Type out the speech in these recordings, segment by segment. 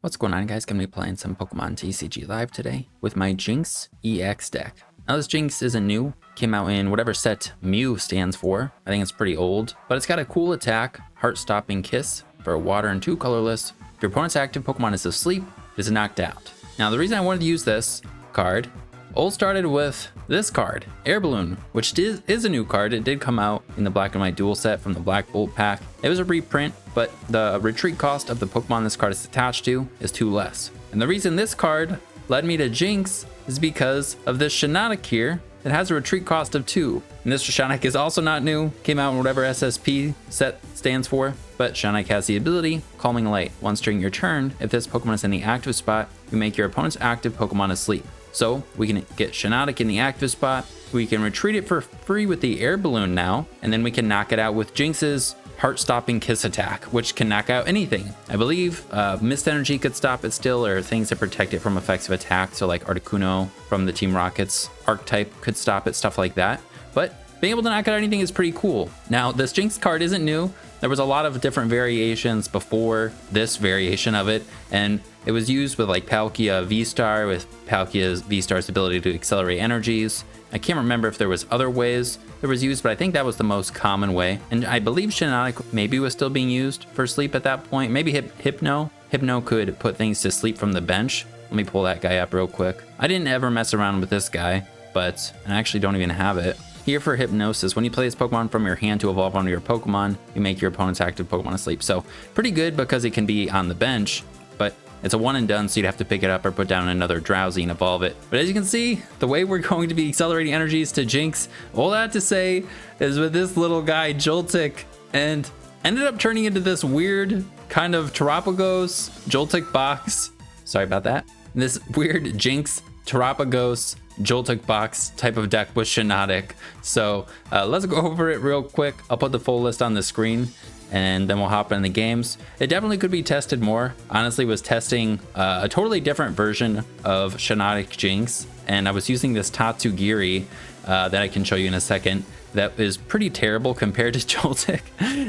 What's going on, guys? Gonna be playing some Pokemon TCG Live today with my Jynx EX deck. Now this Jynx isn't new, came out in whatever set Mew stands for. I think it's pretty old, but it's got a cool attack, Heart-Stopping Kiss for water and 2 colorless. If your opponent's active Pokemon is asleep, it is knocked out. Now the reason I wanted to use this card all started with this card, Air Balloon, which is a new card. It did come out in the black and white dual set from the Black Bolt pack. It was a reprint, but the retreat cost of the Pokemon this card is attached to is 2 less. And the reason this card led me to Jynx is because of this Shiinotic here. It has a retreat cost of 2. And this Shiinotic is also not new, came out in whatever SSP set stands for, but Shiinotic has the ability, Calming Light. Once during your turn, if this Pokemon is in the active spot, you make your opponent's active Pokemon asleep. So we can get Shiinotic in the active spot, we can retreat it for free with the Air Balloon now, and then we can knock it out with Jynx's Heart-Stopping Kiss attack, which can knock out anything. I believe Mist Energy could stop it still, or things that protect it from effects of attack, so like Articuno from the Team Rocket's Archetype could stop it, stuff like that. But being able to knock out anything is pretty cool. Now, this Jynx card isn't new. There was a lot of different variations before this variation of it, and it was used with like Palkia V-Star, with Palkia's V-Star's ability to accelerate energies. I can't remember if there was other ways that was used, but I think that was the most common way. And I believe Shiinotic maybe was still being used for sleep at that point. Maybe Hypno. Hypno could put things to sleep from the bench. Let me pull that guy up real quick. I didn't ever mess around with this guy, but I actually don't even have it. Here for Hypnosis, when you play this Pokemon from your hand to evolve onto your Pokemon, you make your opponent's active Pokemon asleep. So pretty good because it can be on the bench, but it's a one and done, so you'd have to pick it up or put down another Drowsy and evolve it. But as you can see, the way we're going to be accelerating energies to Jynx, all I have to say is with this little guy, Joltik, and ended up turning into this weird kind of Terapagos Joltik Box. Sorry about that. This weird Jynx Terapagos Joltik Box type of deck with Shiinotic. So let's go over it real quick. I'll put the full list on the screen and then we'll hop in the games. It definitely could be tested more. Honestly, was testing a totally different version of Shiinotic Jynx, and I was using this Tatsugiri that I can show you in a second. That is pretty terrible compared to Joltik,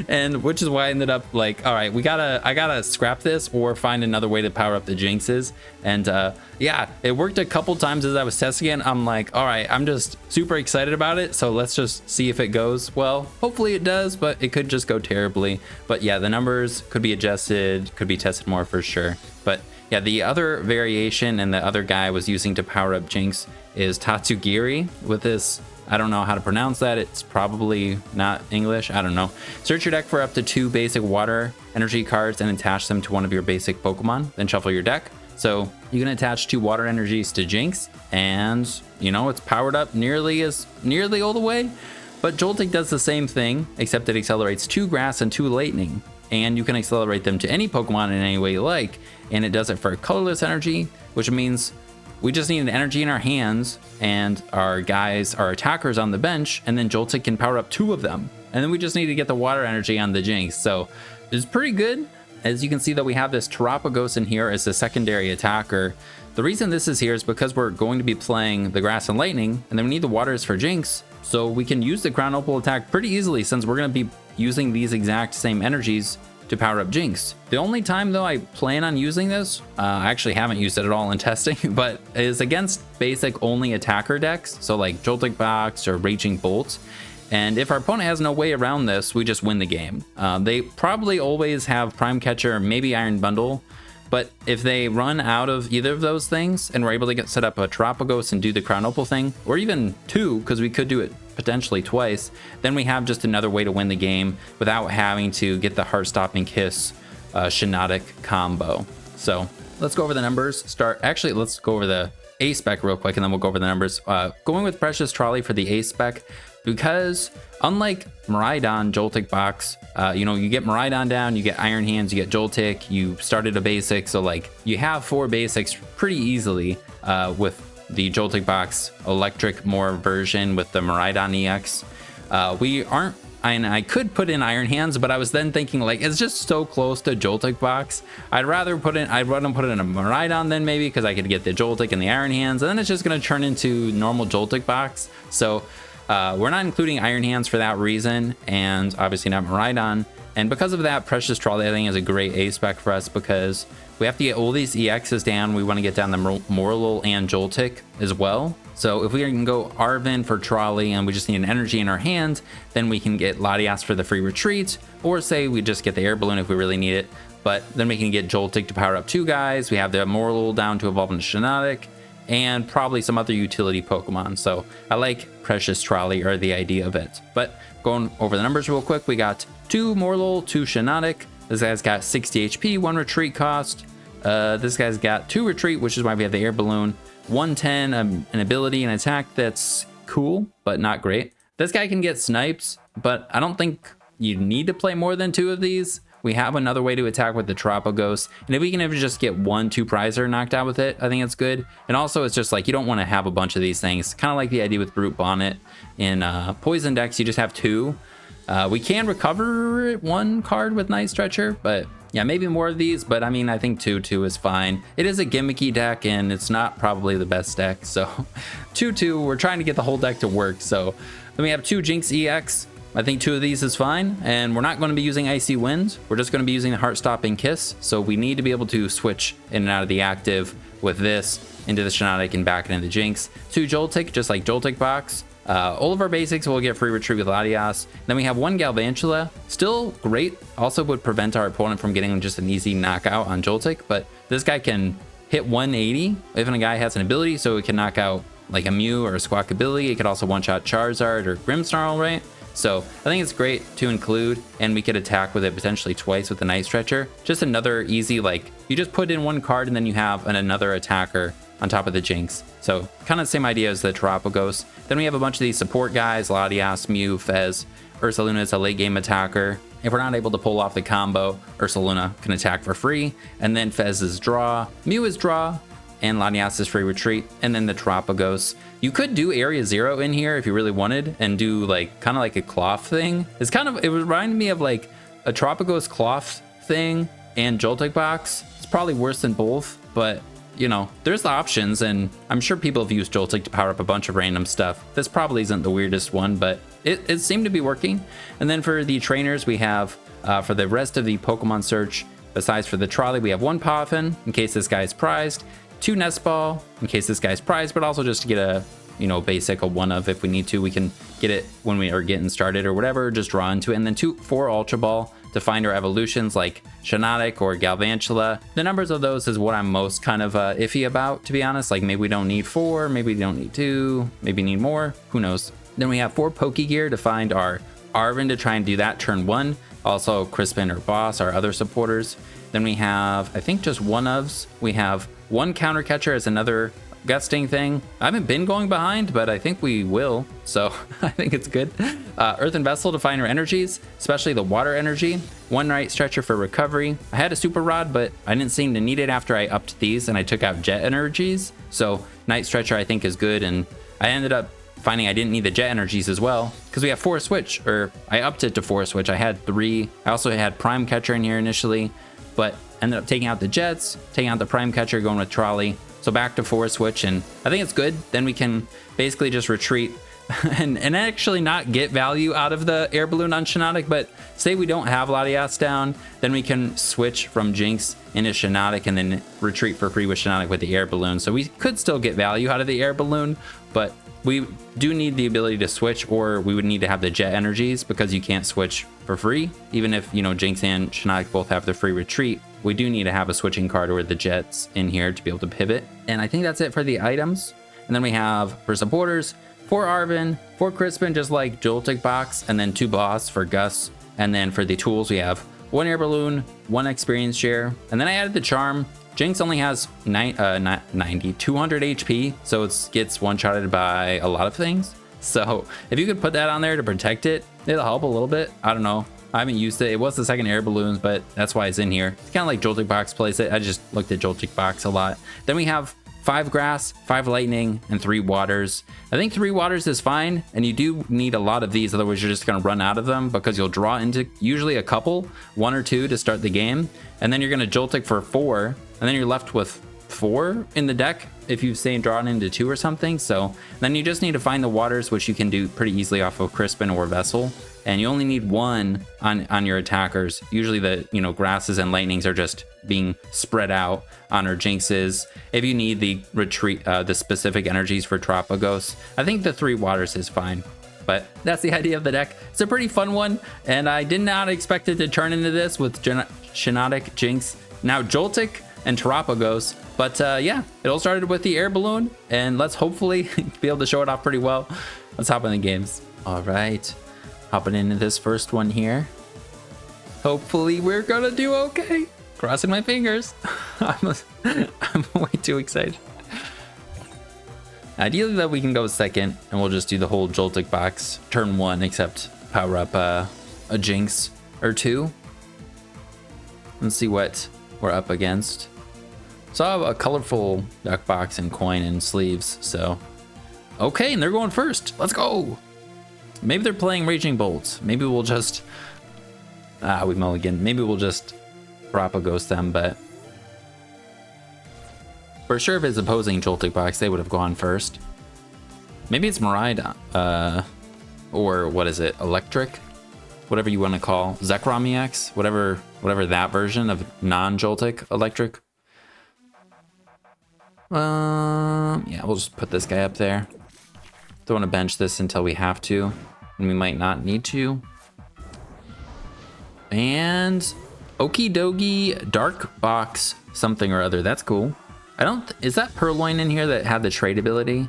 and which is why I ended up like, all right, I gotta scrap this or find another way to power up the Jynxes. And yeah, it worked a couple times as I was testing it. I'm like, all right, I'm just super excited about it, so let's just see if it goes well. Hopefully it does, but it could just go terribly. But yeah, the numbers could be adjusted, could be tested more for sure. But yeah, the other variation and the other guy I was using to power up Jynx is Tatsugiri with this, I don't know how to pronounce that. It's probably not English. I don't know. Search your deck for up to 2 basic water energy cards and attach them to one of your basic Pokemon. Then shuffle your deck. So you can attach 2 water energies to Jynx, and you know, it's powered up nearly all the way. But Joltik does the same thing, except it accelerates 2 grass and 2 lightning. And you can accelerate them to any Pokemon in any way you like. And it does it for colorless energy, which means we just need an energy in our hands and our attackers on the bench, and then Joltik can power up 2 of them. And then we just need to get the water energy on the Jynx. So it's pretty good. As you can see that we have this Terapagos in here as the secondary attacker. The reason this is here is because we're going to be playing the grass and lightning, and then we need the waters for Jynx. So we can use the Crown Opal attack pretty easily since we're going to be using these exact same energies to power up Jynx. The only time though I plan on using this, I actually haven't used it at all in testing, but is against basic only attacker decks, so like Joltik Box or Raging Bolt. And if our opponent has no way around this, we just win the game. They probably always have Prime Catcher, maybe Iron Bundle, but if they run out of either of those things and we're able to set up a Terapagos and do the Crown Opal thing, or even 2, because we could do it potentially twice, then we have just another way to win the game without having to get the Heart-Stopping Kiss Shiinotic combo. So let's go over the numbers. Let's go over the A spec real quick, and then we'll go over the numbers. Going with Precious Trolley for the A spec, because unlike Miraidon Joltik Box, you know, you get Miraidon down, you get Iron Hands, you get Joltik, you started a basic, so like you have 4 basics pretty easily with the Joltik Box Electric version with the Miraidon EX. I could put in Iron Hands, but I was then thinking like it's just so close to Joltik Box. I'd rather put in a Miraidon then maybe, because I could get the Joltik and the Iron Hands, and then it's just going to turn into normal Joltik Box. So we're not including Iron Hands for that reason, and obviously not Miraidon. And because of that, Precious Trolley I think is a great A spec for us, because we have to get all these EXs down. We want to get down the Morelull and Joltik as well. So if we can go Arven for Trolley and we just need an energy in our hand, then we can get Latias for the free retreat, or say we just get the air balloon if we really need it. But then we can get Joltik to power up 2 guys. We have the Morelull down to evolve into Shiinotic, and probably some other utility Pokemon. So I like Precious Trolley, or the idea of it. But going over the numbers real quick, we got 2 Morelull, 2 Shiinotic. This guy's got 60 HP, 1 retreat cost. This guy's got 2 retreat, which is why we have the air balloon. 110, an ability and attack that's cool, but not great. This guy can get snipes, but I don't think you need to play more than 2 of these. We have another way to attack with the Terapagos, and if we can ever just get 1-2 Prizer knocked out with it, I think it's good. And also, it's just like, you don't want to have a bunch of these things. Kind of like the idea with Brute Bonnet. In Poison decks, you just have 2. We can recover 1 card with Night Stretcher, but yeah, maybe more of these. But I mean, I think 2 is fine. It is a gimmicky deck, and it's not probably the best deck. So 2, we're trying to get the whole deck to work. So then we have 2 Jynx EX. I think 2 of these is fine, and we're not going to be using Icy Wind. We're just going to be using the Heart Stopping Kiss. So we need to be able to switch in and out of the active with this into the Shiinotic and back into the Jynx. 2 Joltik, just like Joltik Box. All of our basics will get free retreat with Latias. Then we have 1 Galvantula, still great. Also would prevent our opponent from getting just an easy knockout on Joltik, but this guy can hit 180 if a guy has an ability, so it can knock out like a Mew or a Squawkabilly. It could also one-shot Charizard or Grimmsnarl, right? So I think it's great to include, and we could attack with it potentially twice with the Night Stretcher. Just another easy, like, you just put in 1 card and then you have another attacker on top of the Jynx. So kind of the same idea as the Terapagos. Then we have a bunch of these support guys: Latias, Mew, Fez. Ursaluna is a late game attacker. If we're not able to pull off the combo, Ursaluna can attack for free. And then Fez is draw, Mew is draw, and Latias is free retreat. And then the Terapagos. You could do Area 0 in here if you really wanted, and do like kind of like a cloth thing. It reminded me of like a Terapagos cloth thing and Joltik Box. It's probably worse than both, but you know, there's the options, and I'm sure people have used Joltik to power up a bunch of random stuff. This probably isn't the weirdest one, but it seemed to be working. And then for the trainers, we have for the rest of the Pokemon search, besides for the trolley, we have 1 Poffin in case this guy's prized, 2 Nest Ball in case this guy's prized, but also just to get a, you know, basic, a 1 of if we need to. We can get it when we are getting started or whatever, just draw into it. And then 4 Ultra Ball to find our evolutions like Shiinotic or Galvantula. The numbers of those is what I'm most kind of iffy about, to be honest. Like, maybe we don't need 4, maybe we don't need 2, maybe need more, who knows. Then we have 4 Pokegear to find our Arven to try and do that turn 1. Also Crispin or Boss, our other supporters. Then we have, I think, just 1 ofs. We have 1 Counter Catcher as another gusting thing. I haven't been going behind, but I think we will, so I think it's good. Earthen Vessel to find our energies, especially the water energy. 1 Night Stretcher for recovery. I had a Super Rod, but I didn't seem to need it after I upped these and I took out jet energies. So Night Stretcher I think is good, and I ended up finding I didn't need the jet energies as well, because we have 4 switch, or I upped it to 4 switch. I had 3. I also had Prime Catcher in here initially, but ended up taking out the jets, taking out the Prime Catcher, going with Trolley. So back to 4 switch, and I think it's good. Then we can basically just retreat and actually not get value out of the air balloon on Shiinotic. But say we don't have Latias down, then we can switch from Jynx into Shiinotic and then retreat for free with Shiinotic with the air balloon. So we could still get value out of the air balloon, but we do need the ability to switch, or we would need to have the jet energies, because you can't switch for free. Even if, you know, Jynx and Shiinotic both have the free retreat, we do need to have a switching card or the jets in here to be able to pivot. And I think that's it for the items. And then we have, for supporters, 4 Arven, 4 Crispin, just like Joltik Box, and then 2 Boss for Gus. And then for the tools, we have 1 Air Balloon, 1 Experience Share, and then I added the Charm. Jynx only has 200 HP, so it gets one-shotted by a lot of things. So if you could put that on there to protect it, it'll help a little bit. I don't know. I haven't used it. It was the second air balloons, but that's why it's in here. It's kind of like Joltik Box plays it. I just looked at Joltik Box a lot. Then we have 5 grass, 5 lightning, and 3 waters. I think 3 waters is fine, and you do need a lot of these, otherwise you're just going to run out of them, because you'll draw into usually a couple, 1 or 2 to start the game, and then you're going to Joltik for 4, and then you're left with 4 in the deck if you say drawn into 2 or something. So then you just need to find the waters, which you can do pretty easily off of Crispin or Vessel. And you only need 1 on your attackers. Usually the, you know, grasses and lightnings are just being spread out on our Jynxes. If you need the retreat, the specific energies for Terapagos, I think the 3 waters is fine. But that's the idea of the deck. It's a pretty fun one, and I did not expect it to turn into this with Shiinotic, Jynx, now Joltik, and Terapagos. But yeah, it all started with the air balloon, and let's hopefully be able to show it off pretty well. Let's hop in the games. All right, hopping into this first one here. Hopefully we're gonna do okay. Crossing my fingers. I'm way too excited. Ideally that we can go second, and we'll just do the whole Joltik box turn 1, except power up a Jynx or 2. Let's see what we're up against. So I have a colorful duck box and coin and sleeves, so. Okay, and they're going first. Let's go. Maybe they're playing Raging Bolts. Maybe we'll just, we mulligan. Maybe we'll just Terapagos them, but for sure if it's opposing Joltik box, they would have gone first. Maybe it's Maride, or what is it, Electric? Whatever you want to call, Zekramiax, whatever that version of non-Joltik Electric. Yeah, we'll just put this guy up there. Don't want to bench this until we have to, and we might not need to. And Okidogi Dark Box something or other. That's cool. Is that Purloin in here that had the trade ability?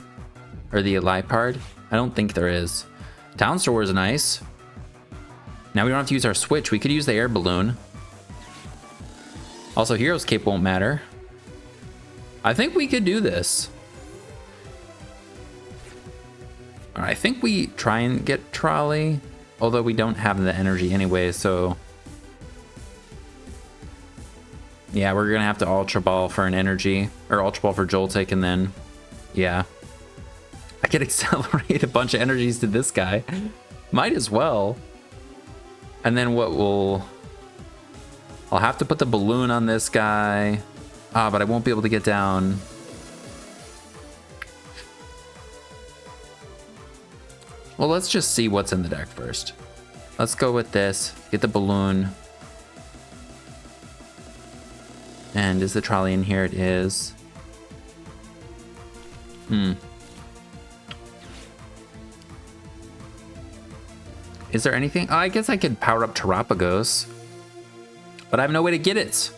Or the Lipard? I don't think there is. Town Store is nice. Now we don't have to use our switch. We could use the air balloon. Also, Hero's Cape won't matter. I think we could do this. I think we try and get Trolley, although we don't have the energy anyway, so yeah, we're gonna have to Ultra Ball for an energy, or Ultra Ball for Joltik, and then, yeah. I could accelerate a bunch of energies to this guy. Might as well. And then I'll have to put the balloon on this guy. But I won't be able to get down. Well, let's just see what's in the deck first. Let's go with this, get the balloon. And is the trolley in here? It is. Is there anything? Oh, I guess I could power up Terapagos, but I have no way to get it.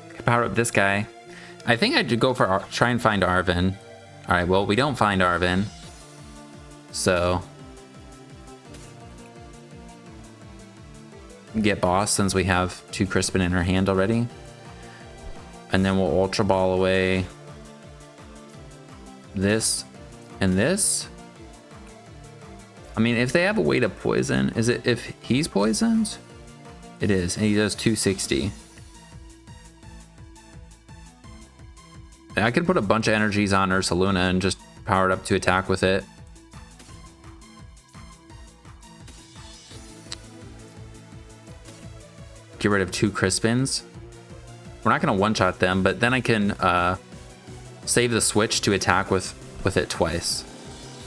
I could power up this guy. I think I'd go for try and find Arven. All right, well, we don't find Arven, so get boss since we have 2 Crispin in our hand already. And then we'll Ultra Ball away this and this. I mean, if they have a way to poison, is it if he's poisoned? It is, and he does 260. I could put a bunch of energies on Ursaluna and just power it up to attack with it. Get rid of 2 Crispins. We're not going to one-shot them, but then I can save the switch to attack with it twice.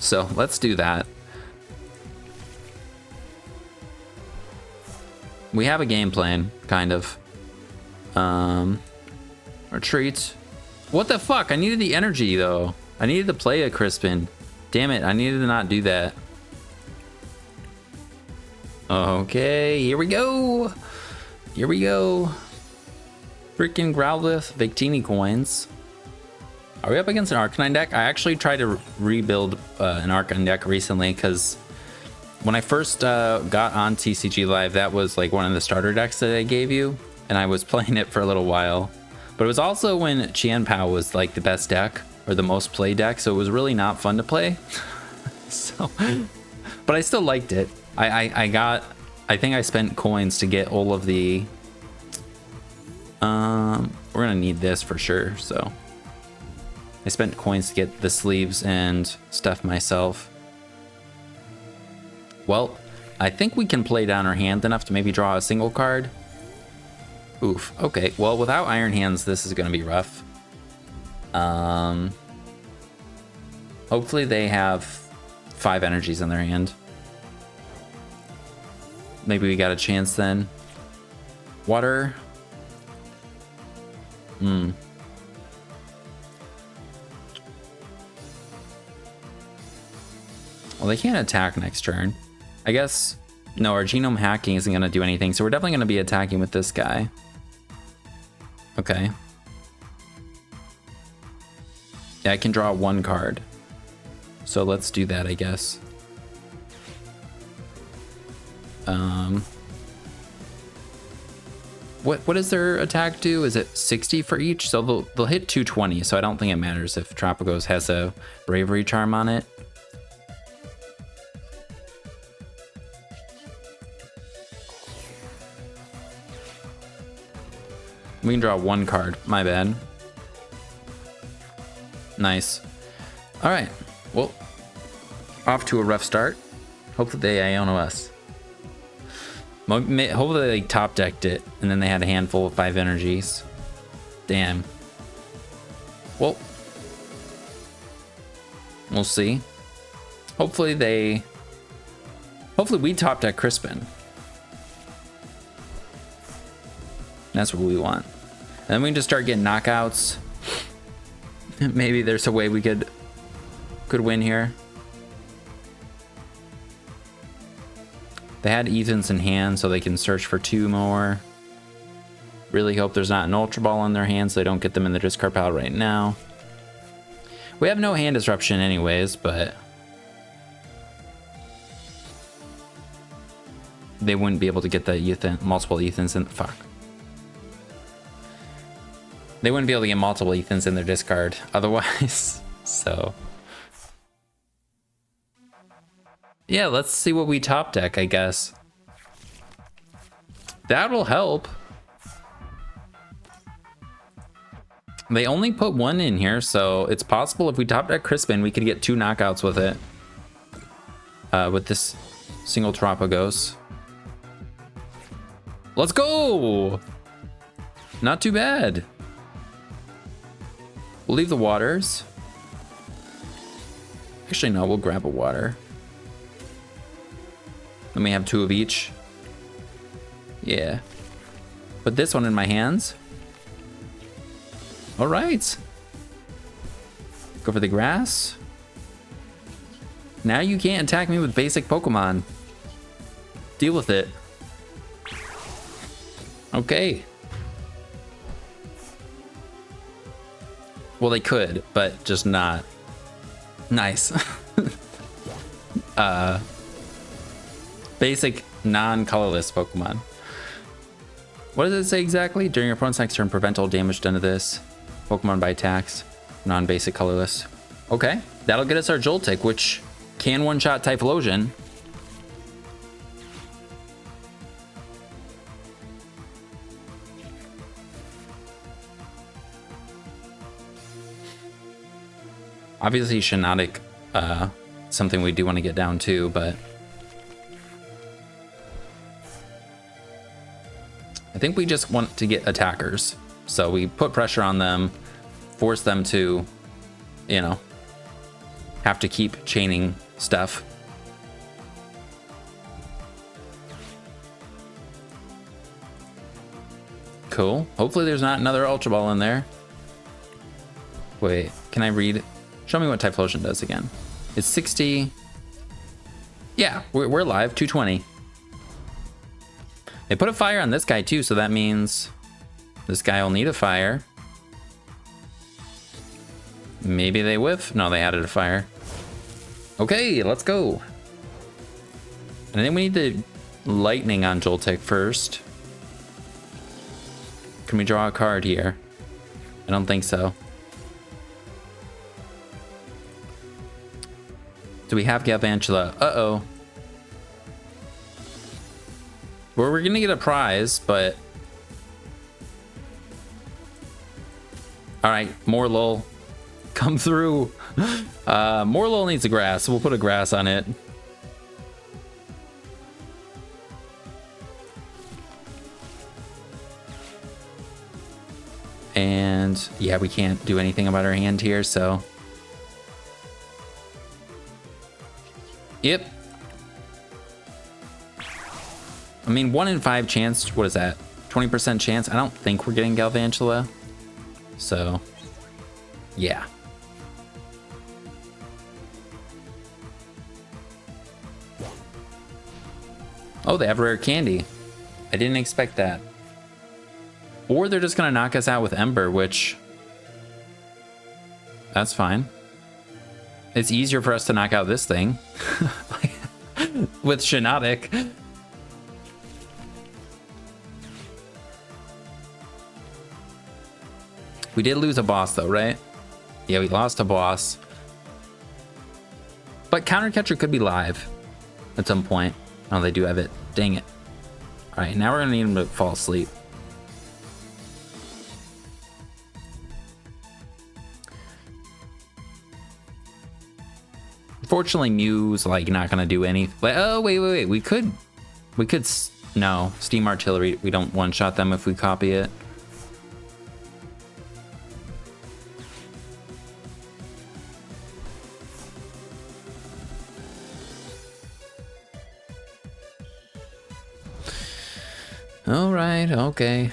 So let's do that. We have a game plan, kind of. Retreat. What the fuck? I needed the energy, though. I needed to play a Crispin. Damn it, I needed to not do that. Okay, here we go. Here we go. Freaking Growlithe Victini coins. Are we up against an Arcanine deck? I actually tried to rebuild an Arcanine deck recently because when I first got on TCG Live, that was like one of the starter decks that I gave you, and I was playing it for a little while. But it was also when Qianpao was like the best deck or the most played deck, so it was really not fun to play. So, but I still liked it. I think I spent coins to get all of the. We're gonna need this for sure. So I spent coins to get the sleeves and stuff myself. Well, I think we can play down our hand enough to maybe draw a single card. Oof. Okay. Well, without Iron Hands, this is going to be rough. Hopefully they have 5 energies in their hand. Maybe we got a chance then. Water. Well, they can't attack next turn. I guess, no, our genome hacking isn't going to do anything, so we're definitely going to be attacking with this guy. Okay. Yeah, I can draw 1 card. So let's do that, I guess. What does their attack do? Is it 60 for each? So they'll hit 220, so I don't think it matters if Terapagos has a bravery charm on it. We can draw 1 card. My bad. Nice. All right. Well, off to a rough start. Hopefully they Iono us. Hopefully they top decked it and then they had a handful of 5 energies. Damn. Well, we'll see. Hopefully we top deck Crispin. That's what we want. And then we can just start getting knockouts. Maybe there's a way we could win here. They had Ethans in hand, so they can search for 2 more. Really hope there's not an Ultra Ball in their hands so they don't get them in the discard pile right now. We have no hand disruption anyways, but they wouldn't be able to get the multiple Ethans in. Fuck. They wouldn't be able to get multiple Ethans in their discard otherwise. So yeah, let's see what we top deck, I guess. That'll help. They only put 1 in here, so it's possible if we top deck Crispin, we could get 2 knockouts with it. With this single Terapagos. Let's go! Not too bad. We'll leave the waters. Actually, no, we'll grab a water. Let me have 2 of each. Yeah. Put this one in my hands. All right. Go for the grass. Now you can't attack me with basic Pokemon. Deal with it. Okay. Well, they could, but just not. Nice. Basic non-colorless Pokemon. What does it say exactly? During your opponent's next turn, prevent all damage done to this Pokemon by attacks. Non-basic colorless. Okay, that'll get us our Joltik, which can one-shot Typhlosion. Obviously, Shiinotic, something we do want to get down to, but I think we just want to get attackers. So we put pressure on them, force them to, you know, have to keep chaining stuff. Cool. Hopefully there's not another Ultra Ball in there. Wait, can I read? Show me what Typhlosion does again. It's 60. Yeah, we're live, 220. They put a fire on this guy too, so that means this guy will need a fire. Maybe they whiff. No, they added a fire. Okay, let's go. And then we need the lightning on Joltik first. Can we draw a card here? I don't think so. Do we have Galvantula? Uh-oh. Well, we're gonna get a prize, but all right, Morelull, come through. Morelull needs a grass, so we'll put a grass on it. And yeah, we can't do anything about our hand here, so. Yep. I mean, 1 in 5 chance, what is that? 20% chance? I don't think we're getting Galvantula. So, yeah. Oh, they have rare candy. I didn't expect that. Or they're just gonna knock us out with Ember, which... that's fine. It's easier for us to knock out this thing. With Shiinotic. We did lose a boss though, right? Yeah, we lost a boss. But Counter Catcher could be live at some point. Oh, they do have it. Dang it. All right, now we're gonna need him to fall asleep. Unfortunately, Mew's like not gonna do anything. Oh, wait. We could, no, Steam Artillery. We don't one-shot them if we copy it. All right, okay.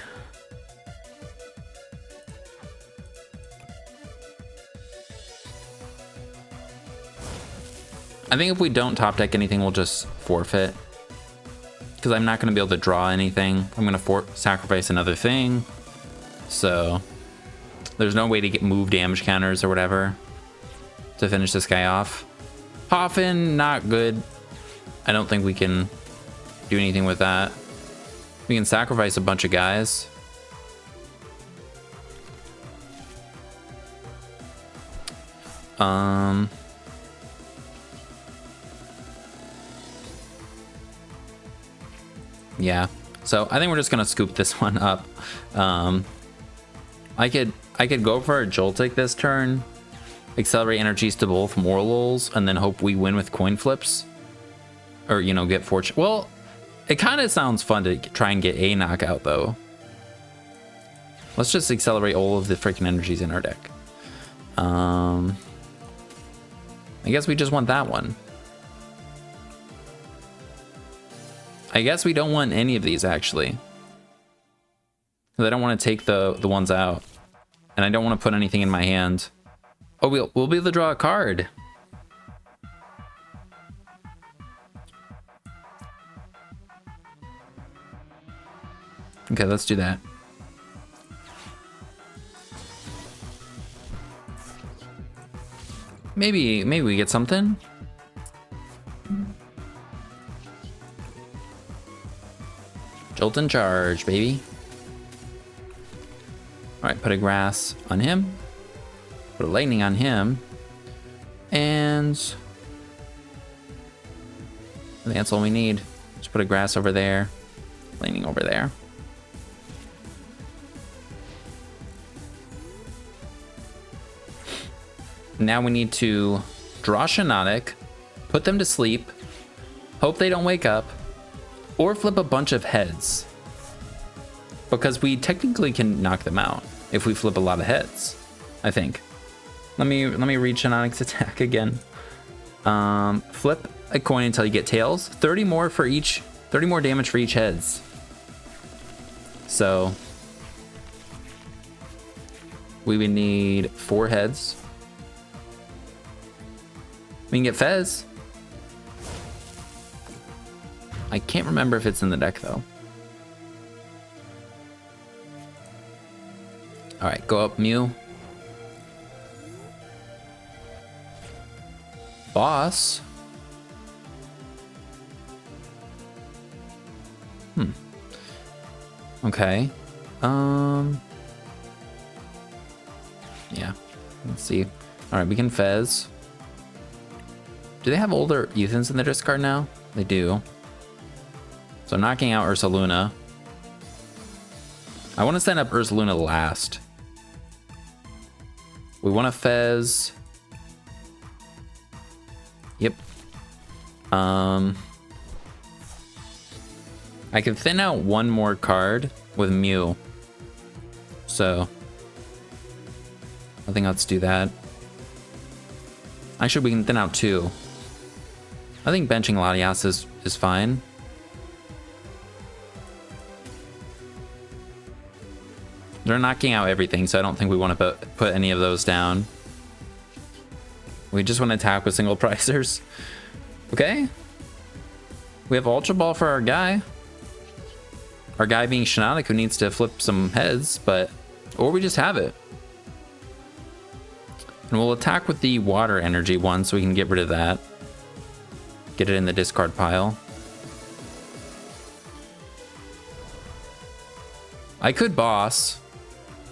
I think if we don't top deck anything, we'll just forfeit. Because I'm not going to be able to draw anything. I'm going to sacrifice another thing. So there's no way to get move damage counters or whatever to finish this guy off. Poffin, not good. I don't think we can do anything with that. We can sacrifice a bunch of guys. Yeah, so I think we're just gonna scoop this one up. I could go for a Joltik this turn, accelerate energies to both Morelulls, and then hope we win with coin flips, or you know, get fortune. Well, it kind of sounds fun to try and get a knockout though. Let's just accelerate all of the freaking energies in our deck. I guess we just want that one. I guess we don't want any of these actually. Because I don't want to take the ones out. And I don't want to put anything in my hand. Oh, we'll be able to draw a card. Okay, let's do that. Maybe we get something. Jolt and charge, baby. All right, put a grass on him. Put a lightning on him. And I think that's all we need. Just put a grass over there. Lightning over there. Now we need to draw Shiinotic, put them to sleep, hope they don't wake up, or flip a bunch of heads. Because we technically can knock them out if we flip a lot of heads, I think. Let me read Shiinotic's attack again. Flip a coin until you get tails. 30 more for each, 30 more damage for each heads. So we would need 4 heads. We can get Fez. I can't remember if it's in the deck though. All right, go up Mew. Boss. Okay. Yeah. Let's see. All right, we can Fez. Do they have older Ethans in their discard now? They do. So I'm knocking out Ursaluna. I want to send up Ursaluna last. We want to Fez. Yep. I can thin out one more card with Mew. So I think let's do that. Actually, we can thin out 2. I think benching Latias is fine. They're knocking out everything, so I don't think we want to put any of those down. We just want to attack with single pricers. Okay. We have Ultra Ball for our guy. Our guy being Shiinotic, who needs to flip some heads, but... Or we just have it. And we'll attack with the water energy one so we can get rid of that. Get it in the discard pile. I could boss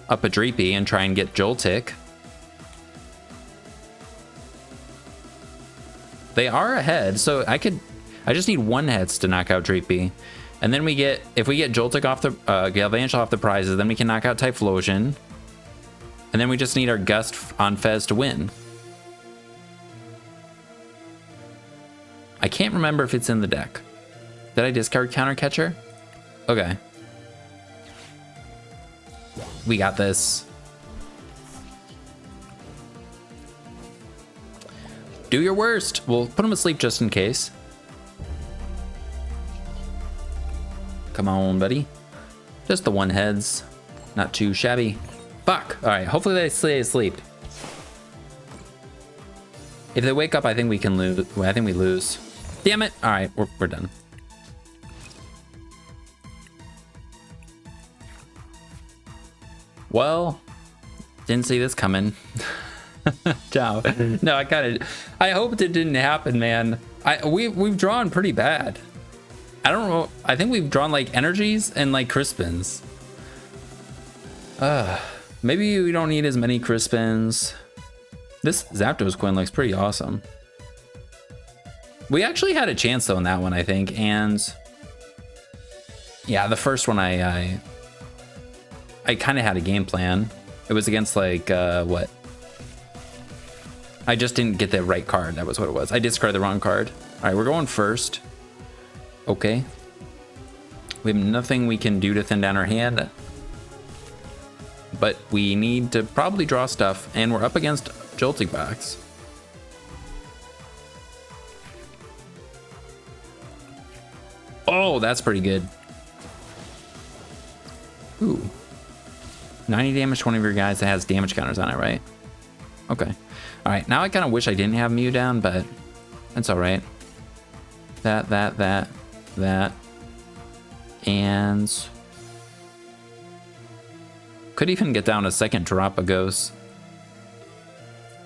up a Dreepy and try and get Joltik. They are ahead, so I just need 1 heads to knock out Dreepy. And then if we get Joltik off the, Galvantula off the prizes, then we can knock out Typhlosion. And then we just need our Gust on Fez to win. I can't remember if it's in the deck. Did I discard Counter Catcher? Okay. We got this. Do your worst. We'll put him asleep just in case. Come on, buddy. Just the 1 heads. Not too shabby. Fuck. All right. Hopefully they stay asleep. If they wake up, I think we can lose. I think we lose. Damn it. All right. We're done. Well, didn't see this coming. Ciao. No, I hoped it didn't happen, man. We've drawn pretty bad. I don't know. I think we've drawn like energies and like Crispins. Maybe we don't need as many Crispins. This Zapdos coin looks pretty awesome. We actually had a chance though in that one, I think, and yeah, the first one I kind of had a game plan. It was against like what? I just didn't get the right card. That was what it was. I discarded the wrong card. All right, we're going first. Okay. We have nothing we can do to thin down our hand, but we need to probably draw stuff, and we're up against Joltik Box. Oh, that's pretty good. Ooh. 90 damage to one of your guys that has damage counters on it, right? Okay. All right, now I kind of wish I didn't have Mew down, but that's all right. That. And could even get down a second Terapagos.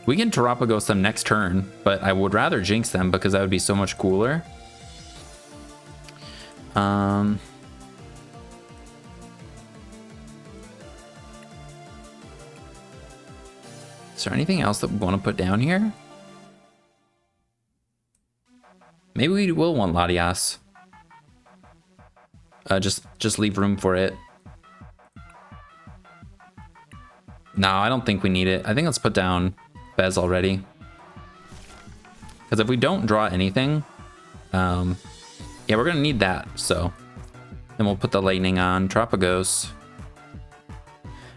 We can Terapagos them next turn, but I would rather Jynx them because that would be so much cooler. Is there anything else that we want to put down here? Maybe we will want Latias. Just leave room for it. No, I don't think we need it. I think let's put down Fez already. Because if we don't draw anything, yeah, we're gonna need that. So then we'll put the lightning on Terapagos.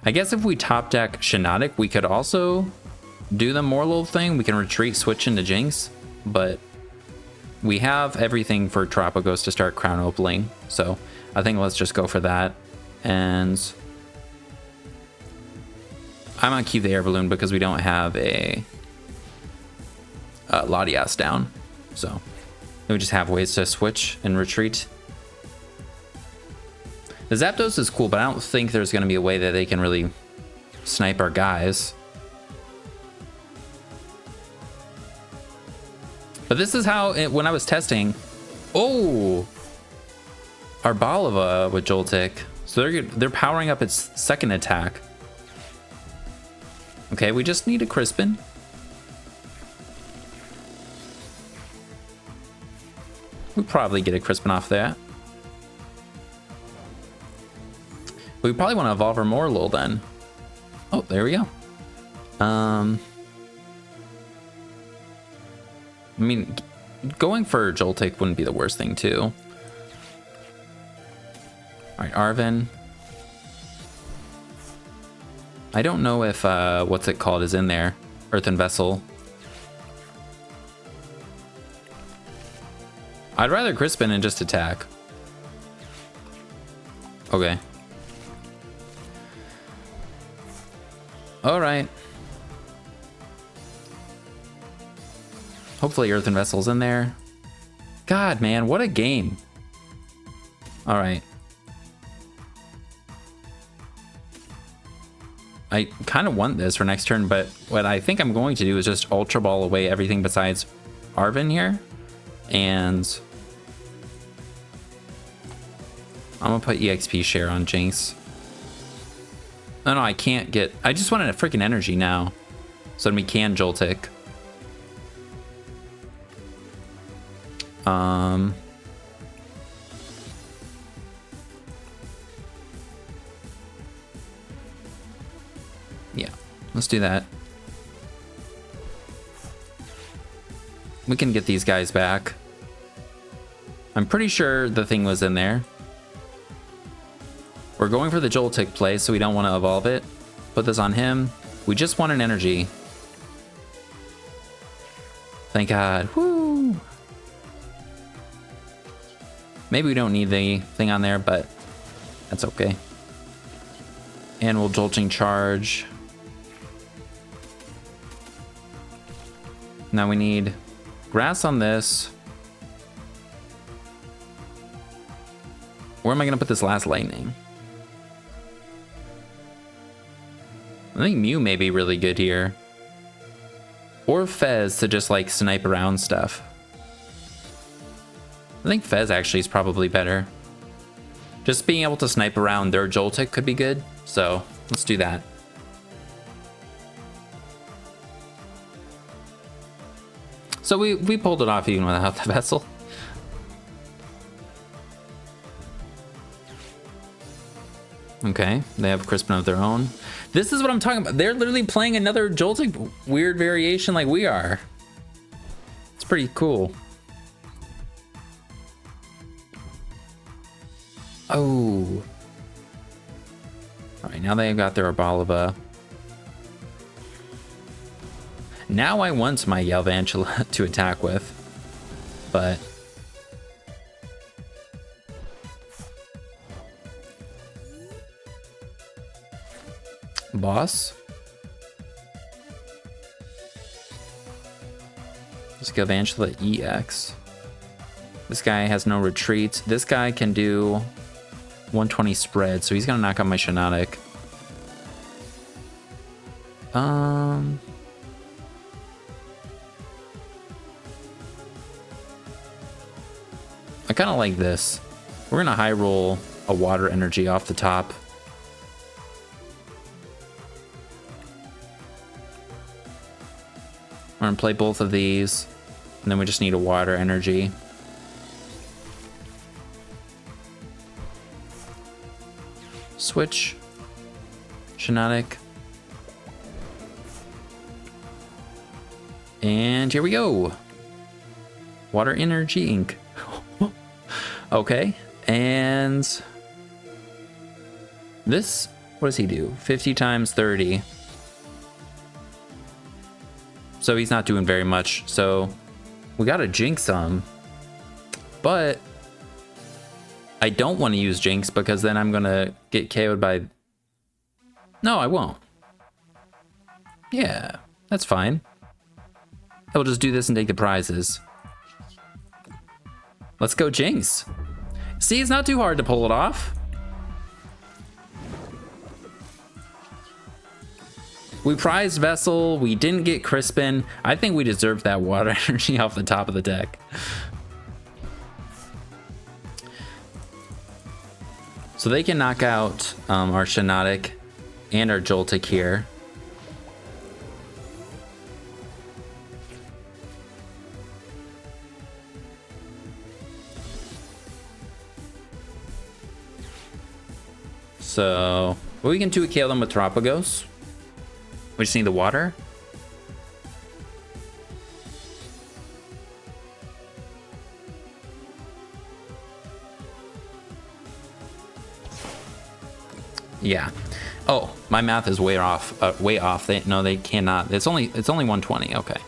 I guess if we top deck Shiinotic, we could also do the Morelull thing. We can retreat, switch into Jynx, but we have everything for Terapagos to start crown opening. So I think let's just go for that. And I'm gonna keep the air balloon because we don't have a Latias down. So we just have ways to switch and retreat. The Zapdos is cool, but I don't think there's going to be a way that they can really snipe our guys. But this is how, when I was testing, oh, Arboliva with Joltik. So they're powering up its second attack. Okay, we just need a Crispin. We'll probably get a Crispin off that. We probably want to evolve our Morelull then. Oh, there we go. I mean, going for Joltik wouldn't be the worst thing too. All right, Arven. I don't know if, what's it called is in there. Earthen Vessel. I'd rather Crispin and just attack. Okay. Alright. Hopefully Earthen Vessel's in there. God, man, what a game. Alright. I kind of want this for next turn, but what I think I'm going to do is just Ultra Ball away everything besides Arven here. And I'm gonna put EXP share on Jynx. No, I can't get... I just wanted a freaking energy now. So then we can Joltik. Yeah, let's do that. We can get these guys back. I'm pretty sure the thing was in there. We're going for the Joltik play, so we don't want to evolve it. Put this on him. We just want an energy. Thank God. Woo! Maybe we don't need the thing on there, but that's okay. And we'll Jolting Charge. Now we need grass on this. Where am I going to put this last lightning? I think Mew may be really good here. Or Fez to just like snipe around stuff. I think Fez actually is probably better. Just being able to snipe around their Joltik could be good. So let's do that. So we pulled it off even without the vessel. Okay, they have Crispin of their own. This is what I'm talking about. They're literally playing another Joltik weird variation like we are. It's pretty cool. Oh. All right, now they've got their Arboliva. Now I want my Galvantula to attack with, but boss. Let's Galvantula EX. This guy has no retreat. This guy can do 120 spread, so he's gonna knock out my Shiinotic. I kind of like this. We're gonna high roll a water energy off the top. We're gonna play both of these, and then we just need a water energy. Switch. Shiinotic. And here we go. Water energy ink. Okay, and this, what does he do? 50 times 30. So he's not doing very much. So we got to Jynx him, but I don't want to use Jynx because then I'm gonna get KO'd by... No, I won't. Yeah, that's fine. I will just do this and take the prizes. Let's go Jynx. See, it's not too hard to pull it off. We prized Vessel, we didn't get Crispin. I think we deserve that water energy off the top of the deck. So they can knock out our Shiinotic and our Joltik here. So we can 2KO them with Terapagos. We just need the water. Yeah. Oh, my math is way off. Way off. No, they cannot. It's only 120. Okay.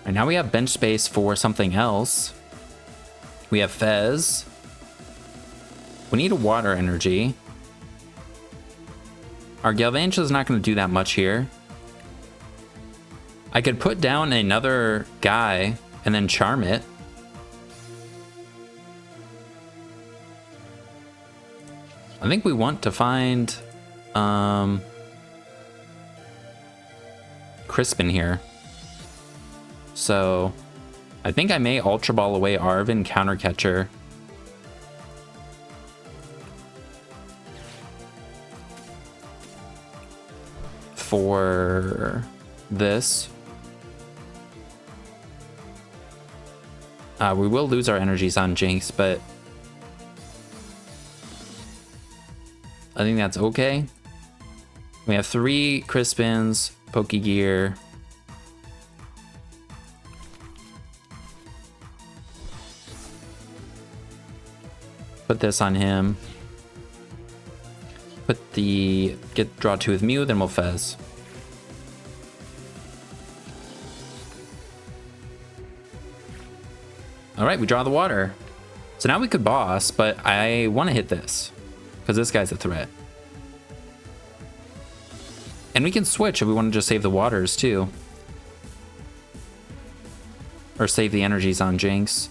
And now we have bench space for something else. We have Fez. We need a water energy. Our Galvantula is not going to do that much here. I could put down another guy and then charm it. I think we want to find Crispin here. So I think I may Ultra Ball away Arven Counter Catcher. For this. We will lose our energies on Jynx, but I think that's okay. We have 3 Crispins, Pokegear. Put this on him. Put the draw 2 with Mew, then we'll Fez. All right, we draw the water. So now we could boss, but I want to hit this because this guy's a threat. And we can switch if we want to just save the waters too. Or save the energies on Jynx.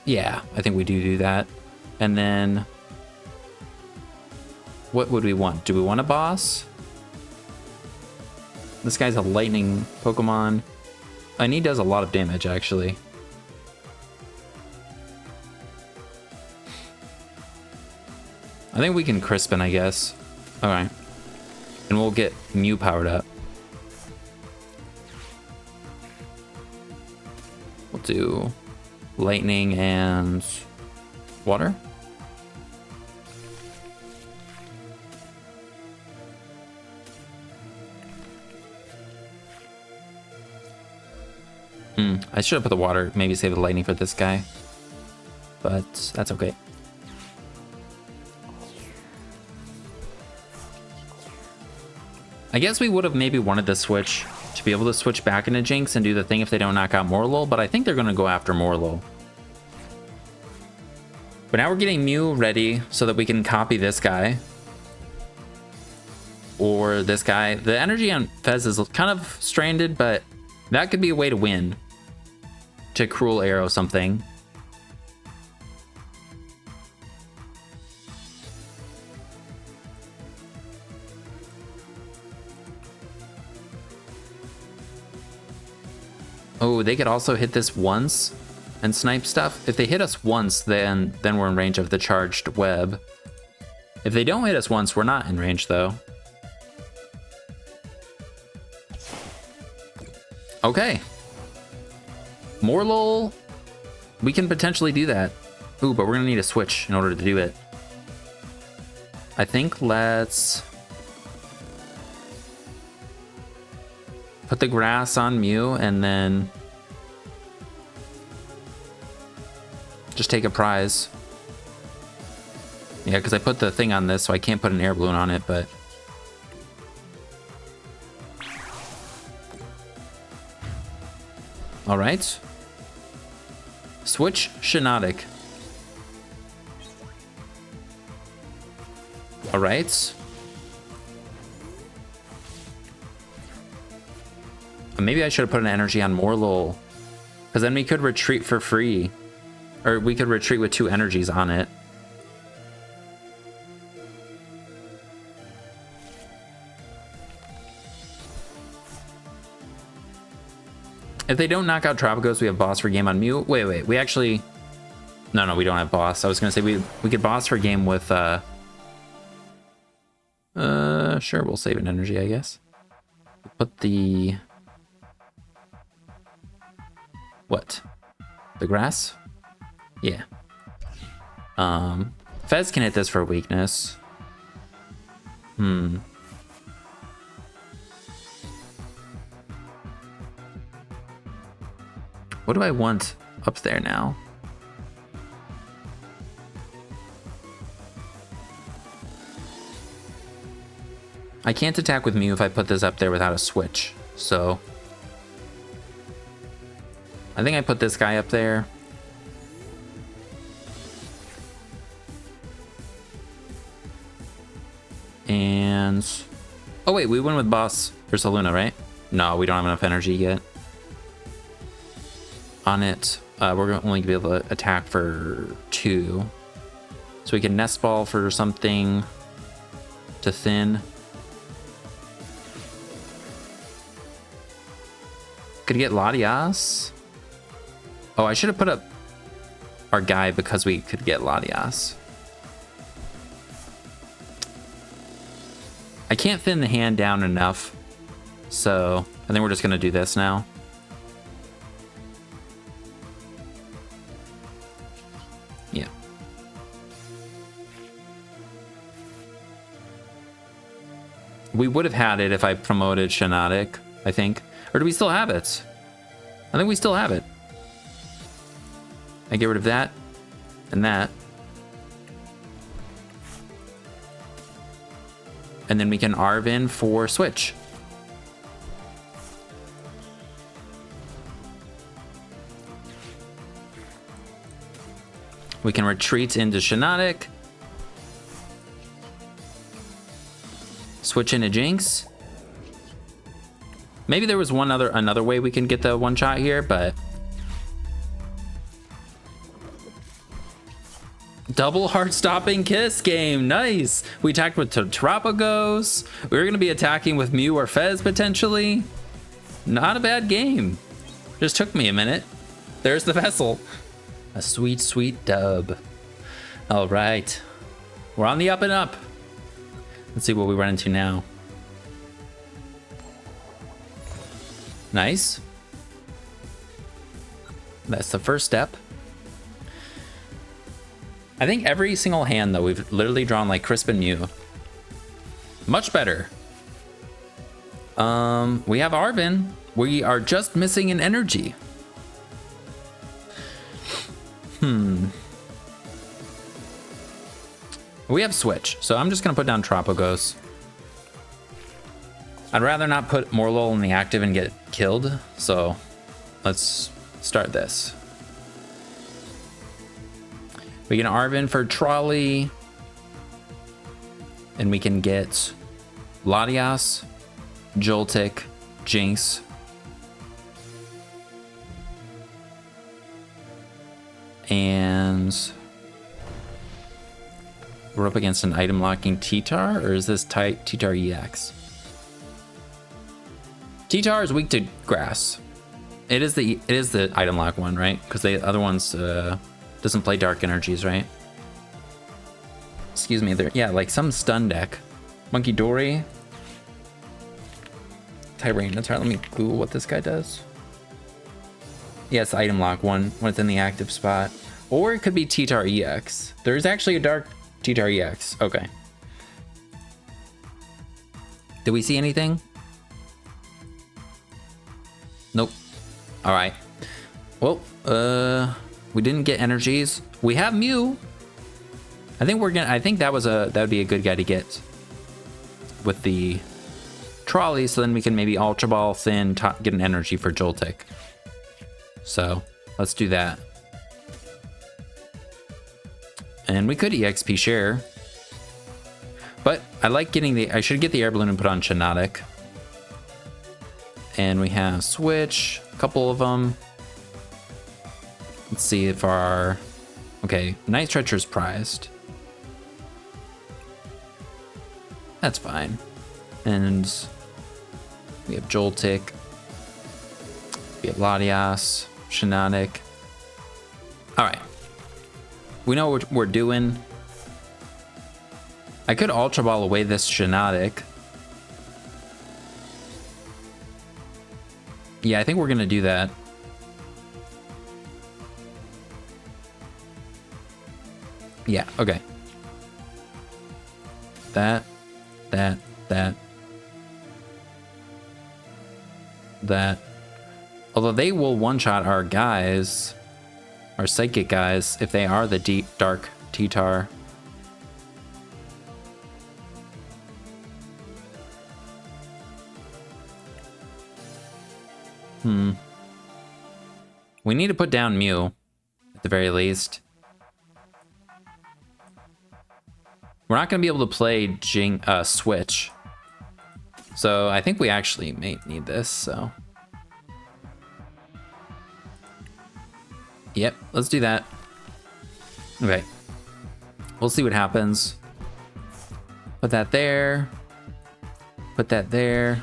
Yeah, I think we do that. And then what would we want? Do we want a boss? This guy's a lightning Pokemon. And he does a lot of damage, actually. I think we can Crispin, I guess. Alright. And we'll get Mew powered up. We'll do lightning and water. I should have put the water, maybe save the lightning for this guy. But that's okay. I guess we would have maybe wanted to switch to be able to switch back into Jynx and do the thing if they don't knock out Morelull, but I think they're going to go after Morelull. But now we're getting Mew ready so that we can copy this guy. Or this guy. The energy on Fez is kind of stranded, but that could be a way to win. To Cruel Arrow something. Oh, they could also hit this once and snipe stuff. If they hit us once, then we're in range of the charged web. If they don't hit us once, we're not in range though. Okay. Morelull, we can potentially do that. Ooh, but we're gonna need a switch in order to do it. I think let's put the grass on Mew and then just take a prize. Yeah, because I put the thing on this, so I can't put an air balloon on it, but all right. Switch Shiinotic. All right. Maybe I should have put an energy on Morelull, because then we could retreat for free, or we could retreat with 2 energies on it. If they don't knock out Terapagos, we have boss for game on Mew. Wait, we actually... No, we don't have boss. I was going to say we could boss for game with... Sure, we'll save an energy, I guess. Put the... What? The grass? Yeah. Fez can hit this for weakness. What do I want? up there now. I can't attack with Mew if I put this up there without a switch, so I think I put this guy up there. And oh wait, we went with Boss Ursaluna, right? No, we don't have enough energy yet on it. We're only gonna be able to attack for 2, so we can Nest Ball for something to thin. Could get Latias. Oh, I should have put up our guy because we could get Latias. I can't thin the hand down enough, so I think we're just gonna do this now. Yeah. We would have had it if I promoted Shiinotic, I think. Or do we still have it? I think we still have it. I get rid of that and that. And then we can Arven for switch. We can retreat into Shiinotic. Switch into Jynx. Maybe there was another way we can get the one shot here, but double heart stopping kiss game. Nice. We attacked with Terapagos. We were going to be attacking with Mew or Fez potentially. Not a bad game. Just took me a minute. There's the vessel. A sweet, sweet dub. All right. We're on the up and up. Let's see what we run into now. Nice. That's the first step. I think every single hand, though, we've literally drawn like Crispin Mew. Much better. We have Arven. We are just missing an energy. We have switch, so I'm just gonna put down Terapagos. I'd rather not put Morelull in the active and get killed, so let's start this. We can Arven for Trolley, and we can get Latias, Joltik, Jynx, and we're up against an item locking T-Tar, or is this T-Tar EX? T-Tar is weak to grass. It is the item lock one, right? Because the other ones doesn't play dark energies, right? Excuse me. Yeah, like some stun deck. Monkey Dory. Tyranitar. Let me Google what this guy does. Yeah, it's the item lock one when it's in the active spot. Or it could be T-Tar EX. There's actually a dark T-Tar EX. Okay. Did we see anything? Nope. All right. Well, we didn't get energies. We have Mew. I think that would be a good guy to get with the trolley, so then we can maybe Ultra Ball thin, get an energy for Joltik. So let's do that. And we could EXP share, but I like getting I should get the air balloon and put on Shiinotic. And we have switch, a couple of them. Let's see if okay, Night Stretcher's prized. That's fine. And we have Joltik. We have Latias, Shiinotic. All right. We know what we're doing. I could Ultra Ball away this Shiinotic. Yeah, I think we're gonna do that. Yeah, okay. That. Although they will one-shot our guys. our psychic guys, if they are the deep dark T-Tar. We need to put down Mew, at the very least. We're not going to be able to play Switch. So I think we actually may need this, so. Yep, let's do that. Okay. We'll see what happens. Put that there. Put that there.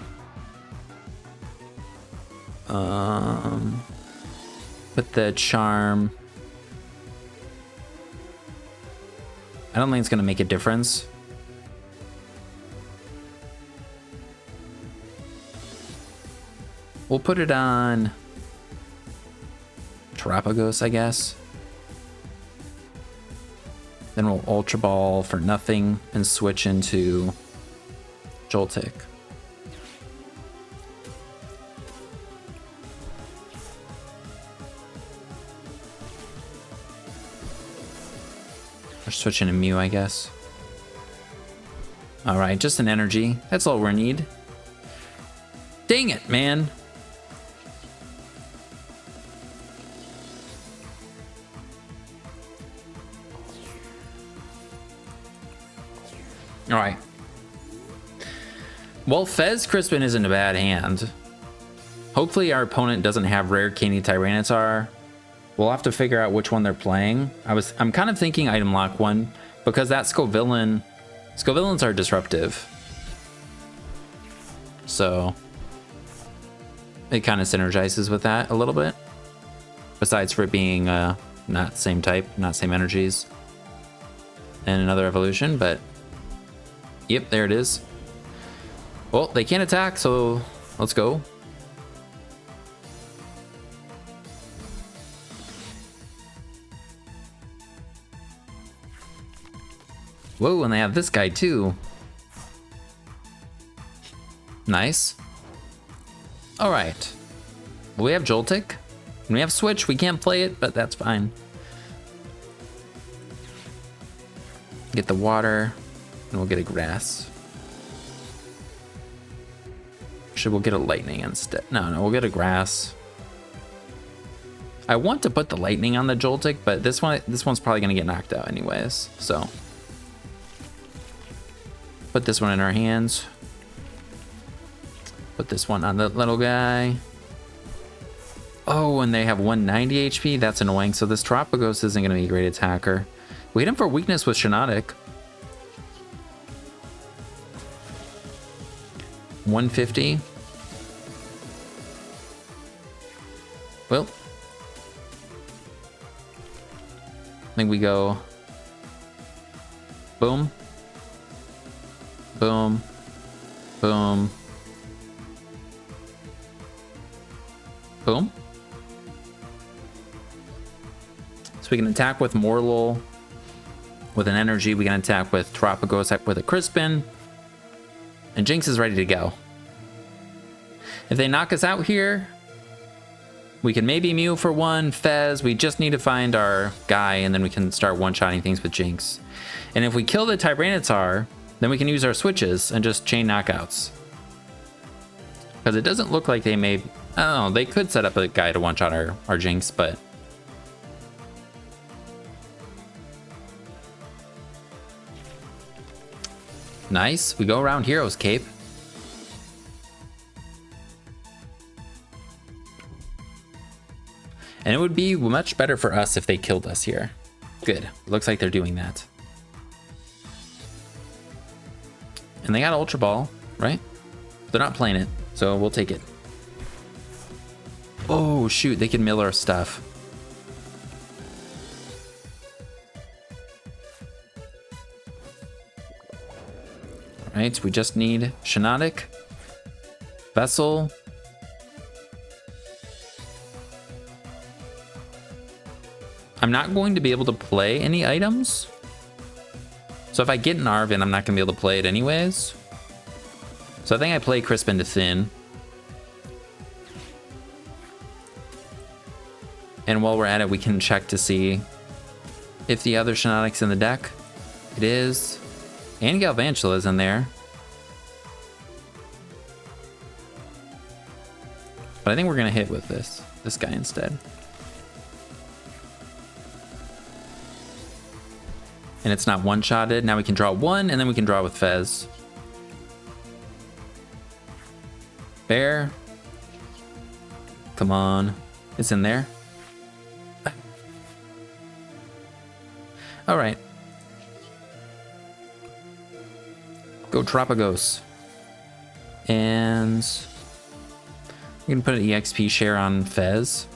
Put the charm. I don't think it's gonna make a difference. We'll put it on Terapagos, I guess. Then we'll Ultra Ball for nothing and switch into Joltik. Or switch into Mew, I guess. Alright, just an energy. That's all we need. Dang it, man. Alright. Well, Fez Crispin isn't a bad hand. Hopefully our opponent doesn't have rare Candy Tyranitar. We'll have to figure out which one they're playing. I'm kind of thinking item lock one, because that Scovillain... Scovillains are disruptive. So it kind of synergizes with that a little bit. Besides for it being not same type, not same energies. And another evolution, but yep, there it is. Well, they can't attack, so let's go. Whoa, and they have this guy too. Nice. All right. Well, we have Joltik. And we have Switch. We can't play it, but that's fine. Get the water, and we'll get a grass. Actually, we'll get a lightning instead. No, we'll get a grass. I want to put the lightning on the Joltik, but this one's probably gonna get knocked out anyways. So put this one in our hands. Put this one on the little guy. Oh, and they have 190 HP. That's annoying. So this Terapagos isn't going to be a great attacker. We hit him for weakness with Shiinotic. 150. Well, I think we go boom. Boom. Boom. Boom. So we can attack with Morelull with an energy. We can attack with Terapagos with a Crispin. And Jynx is ready to go. If they knock us out here, we can maybe Mew for one, Fez. We just need to find our guy, and then we can start one-shotting things with Jynx. And if we kill the Tyranitar, then we can use our switches and just chain knockouts. Because it doesn't look like they may... I don't know, they could set up a guy to one-shot our Jynx, but... Nice. We go around Hero's Cape. And it would be much better for us if they killed us here. Good. Looks like they're doing that. And they got Ultra Ball, right? They're not playing it, so we'll take it. Oh, shoot. They can mill our stuff. All right, we just need Shiinotic, Vessel. I'm not going to be able to play any items. So if I get an Arven, I'm not going to be able to play it anyways. So I think I play Crispin to thin. And while we're at it, we can check to see if the other Shiinotic's in the deck. It is. And Galvantula's in there. But I think we're going to hit with this guy instead. And it's not one-shotted. Now we can draw one, and then we can draw with Fez. Bear. Come on. It's in there. All right. Go Terapagos. And we can put an EXP share on Fez.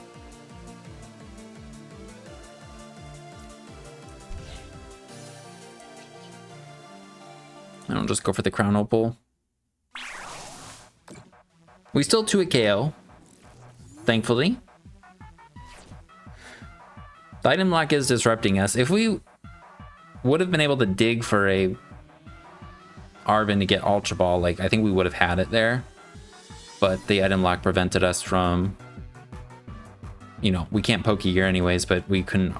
I don't just go for the Crown Opal. We still 2 at KO, thankfully. The item lock is disrupting us. If we would have been able to dig for a Arven to get Ultra Ball, like, I think we would have had it there. But the item lock prevented us from, you know, we can't Pokegear anyways, but we couldn't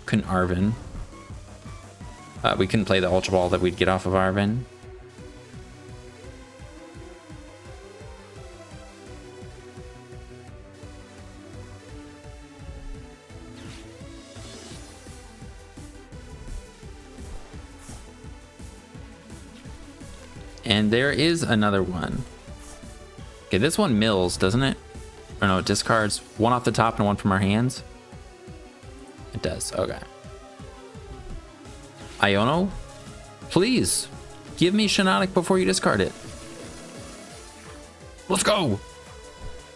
Arven. We couldn't play the Ultra Ball that we'd get off of Arven. And there is another one. Okay, this one mills, doesn't it? Or no, it discards one off the top and one from our hands. It does, okay. Iono, please give me Shiinotic before you discard it. Let's go. All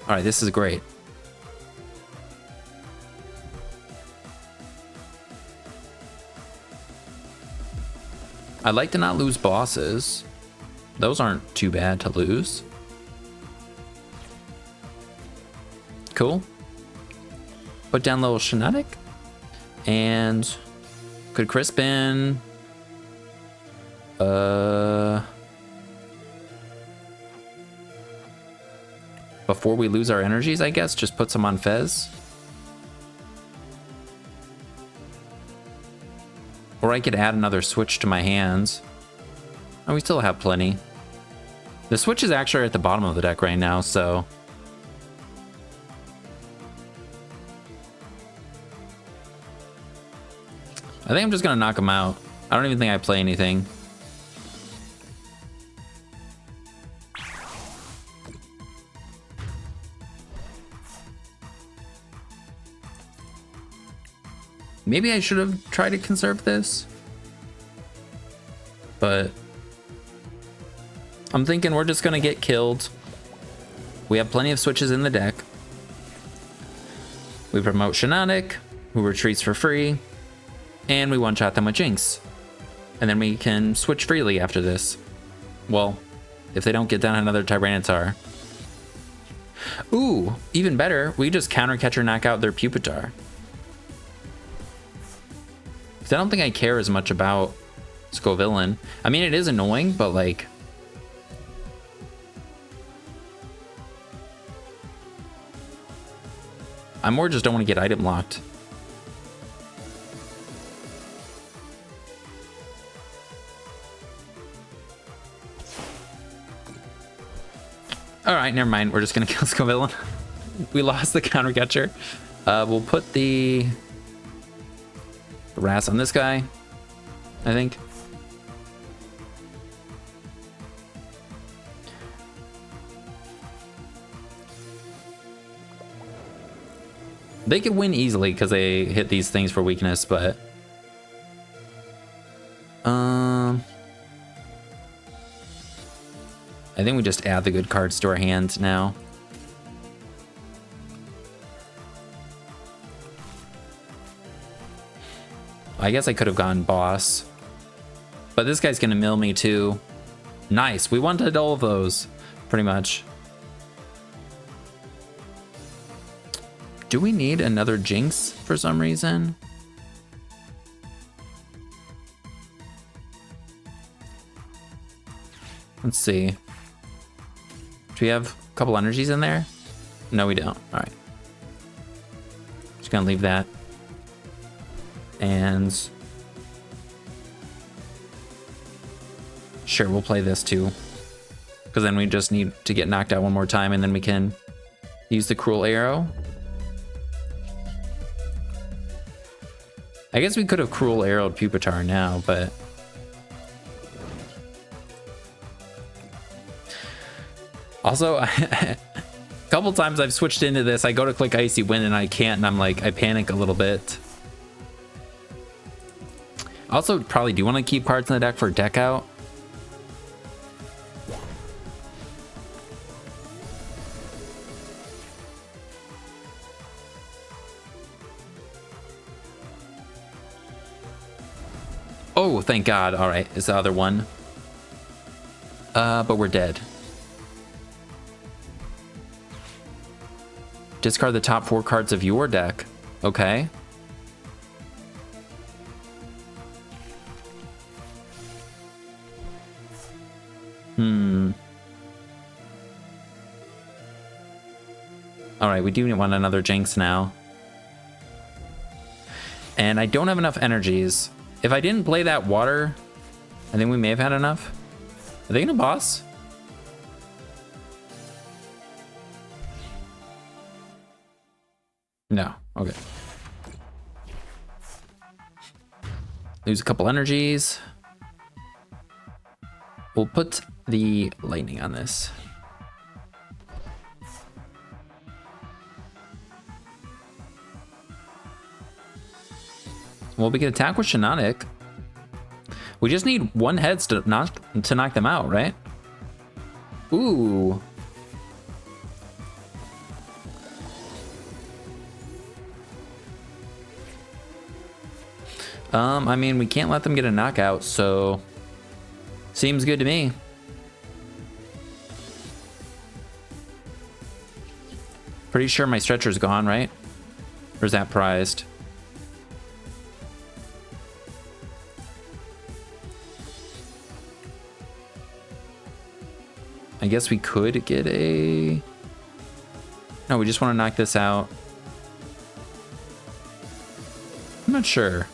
right, this is great. I'd like to not lose bosses. Those aren't too bad to lose. Cool. Put down little Shiinotic. And could Crispin before we lose our energies, I guess, just put some on Fez. Or I could add another switch to my hands. And we still have plenty. The switch is actually at the bottom of the deck right now, so I think I'm just gonna knock him out. I don't even think I play anything. Maybe I should have tried to conserve this, but I'm thinking we're just gonna get killed. We have plenty of switches in the deck. We promote Shiinotic, who retreats for free, and we one-shot them with Jynx. And then we can switch freely after this. Well, if they don't get down another Tyranitar. Ooh, even better, we just counter catcher knock out their Pupitar. I don't think I care as much about Scovillain. I mean, it is annoying, but like, I more just don't want to get item locked. All right, never mind. We're just gonna kill Scovillain. We lost the counter catcher. We'll put the Ras on this guy, I think. They could win easily because they hit these things for weakness, but I think we just add the good cards to our hand now. I guess I could have gone boss, but this guy's gonna mill me too. Nice, we wanted all of those, pretty much. Do we need another Jynx for some reason? Let's see. Do we have a couple energies in there? No, we don't. All right. Just gonna leave that. And sure, we'll play this too. Because then we just need to get knocked out one more time and then we can use the Cruel Arrow. I guess we could have Cruel Arrowed Pupitar now, but also, a couple times I've switched into this. I go to click Icy Wind and I can't, and I'm like, I panic a little bit. Also, probably do want to keep cards in the deck for deck out. Oh, thank God. All right, it's the other one. But we're dead. Discard the top 4 cards of your deck. Okay. All right, we do want another Jynx now. And I don't have enough energies. If I didn't play that water, I think we may have had enough. Are they gonna boss? No, okay. Lose a couple energies. We'll put the lightning on this. Well, we can attack with Shiinotic. We just need 1 heads to knock them out, right? Ooh. I mean, we can't let them get a knockout, so seems good to me. Pretty sure my stretcher's gone, right? Or is that prized? I guess we could get a... No, we just want to knock this out. I'm not sure.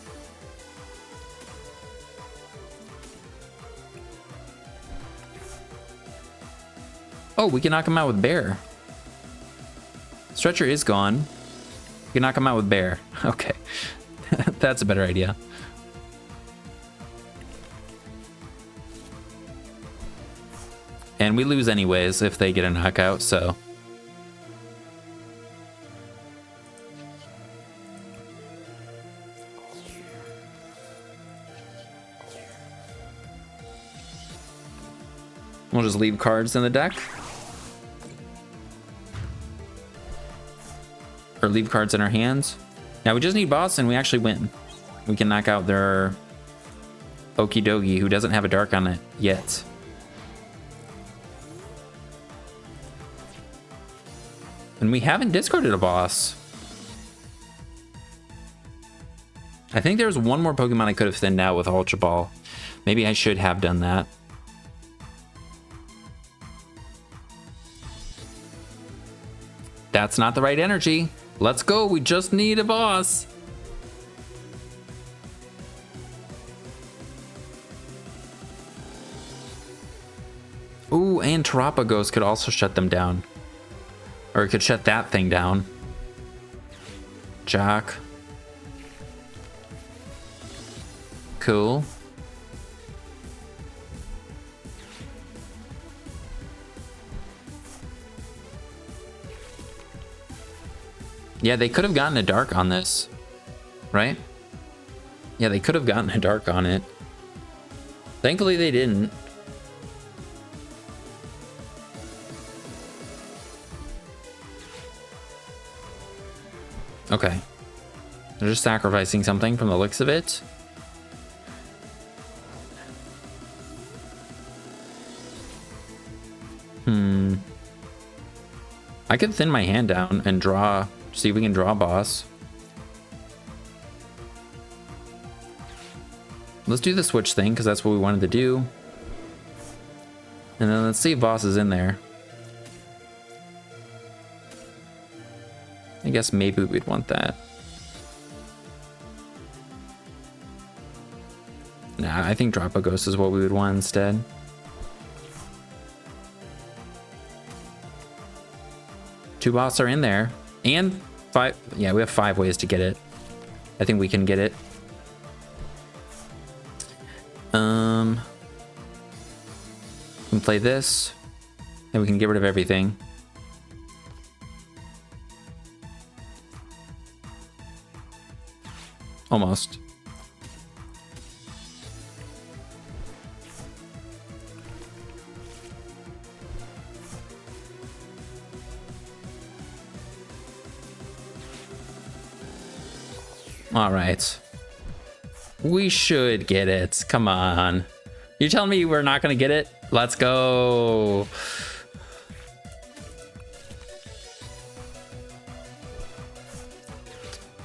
Oh, we can knock him out with Bear. Stretcher is gone. We can knock him out with Bear. Okay. That's a better idea. And we lose anyways if they get a knockout, so. We'll just leave cards in the deck. Or leave cards in our hands. Now we just need boss and we actually win. We can knock out their Okidogi, who doesn't have a dark on it yet. And we haven't discarded a boss. I think there's one more Pokemon I could have thinned out with Ultra Ball. Maybe I should have done that. That's not the right energy. Let's go. We just need a boss. Ooh, and Terapagos could also shut them down. Or it could shut that thing down. Jock. Cool. Yeah, they could have gotten a dark on this, right? Yeah, they could have gotten a dark on it. Thankfully, they didn't. Okay. They're just sacrificing something from the looks of it. I could thin my hand down and draw, see if we can draw a boss. Let's do the switch thing, because that's what we wanted to do. And then let's see if boss is in there. I guess maybe we'd want that. Nah, I think Terapagos is what we would want instead. Two boss are in there. And 5. Yeah, we have 5 ways to get it. I think we can get it. We can play this. And we can get rid of everything. Almost. All right. We should get it. Come on. You're telling me we're not going to get it? Let's go.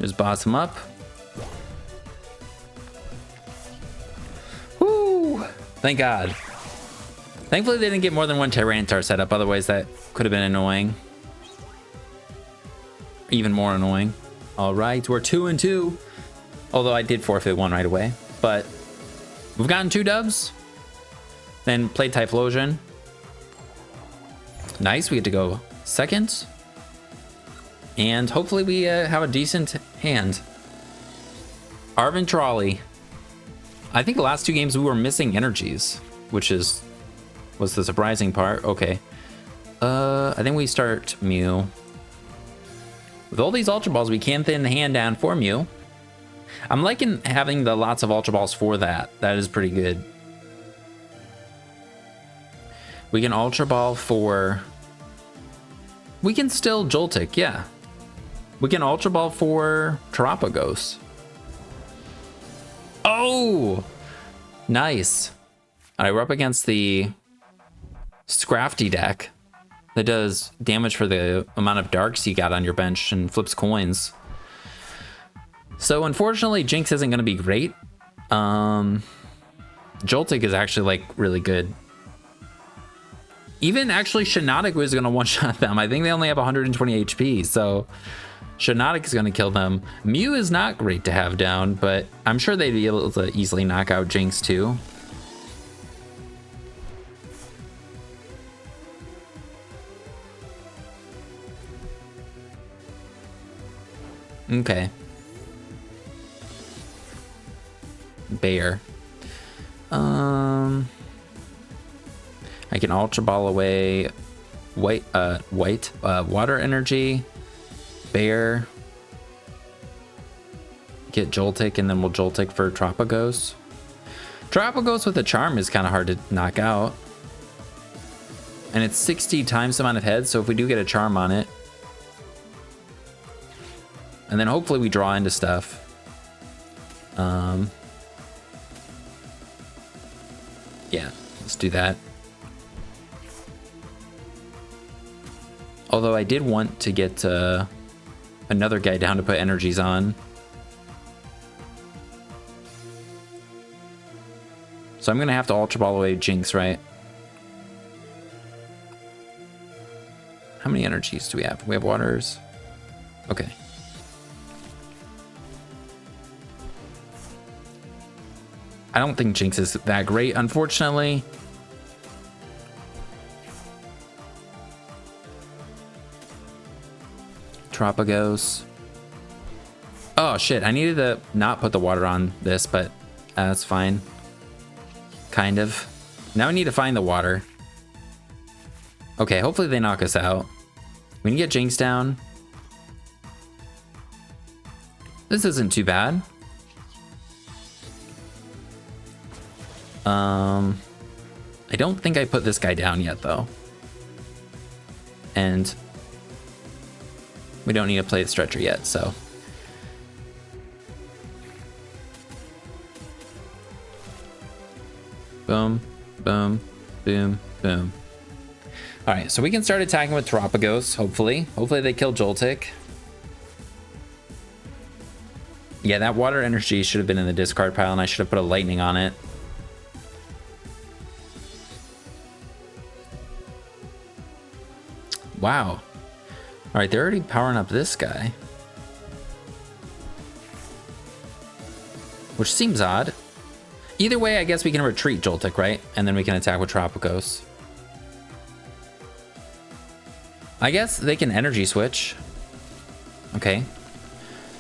Just boss him up. Woo! Thank God. Thankfully, they didn't get more than one Tyranitar set up. Otherwise, that could have been annoying. Even more annoying. All right, we're 2-2. Although I did forfeit one right away. But we've gotten 2 dubs. Then played Typhlosion. Nice, we get to go second. And hopefully we have a decent hand. Arven Trolley. I think the last 2 games we were missing energies, which was the surprising part. Okay. I think we start Mew. With all these Ultra Balls, we can thin the hand down for Mew. I'm liking having the lots of Ultra Balls for that. That is pretty good. We can Ultra Ball for... We can still Joltik, yeah. We can Ultra Ball for Terapagos. Oh! Nice. Alright, we're up against the Scrafty deck that does damage for the amount of darks you got on your bench and flips coins. So unfortunately, Jynx isn't going to be great. Joltik is actually like really good. Even actually Shiinotic was going to one-shot them. I think they only have 120 HP, so Shiinotic is going to kill them. Mew is not great to have down, but I'm sure they'd be able to easily knock out Jynx too. Okay. Bear. I can Ultra Ball away white water energy. Bear. Get Joltik, and then we'll Joltik for Terapagos. Terapagos with a charm is kind of hard to knock out. And it's 60 times the amount of heads, so if we do get a charm on it. And then hopefully we draw into stuff. Yeah, let's do that. Although I did want to get another guy down to put energies on. So I'm going to have to Ultra Ball away Jynx, right? How many energies do we have? We have waters. Okay. I don't think Jynx is that great, unfortunately. Terapagos. Oh shit, I needed to not put the water on this, but that's fine. Kind of. Now I need to find the water. Okay, hopefully they knock us out. We can get Jynx down. This isn't too bad. I don't think I put this guy down yet, though. And we don't need to play the stretcher yet, so. Boom, boom, boom, boom. All right, so we can start attacking with Terapagos, hopefully. Hopefully they kill Joltik. Yeah, that water energy should have been in the discard pile, and I should have put a lightning on it. Wow. All right, they're already powering up this guy. Which seems odd. Either way, I guess we can retreat Joltik, right? And then we can attack with Terapagos. I guess they can energy switch. Okay.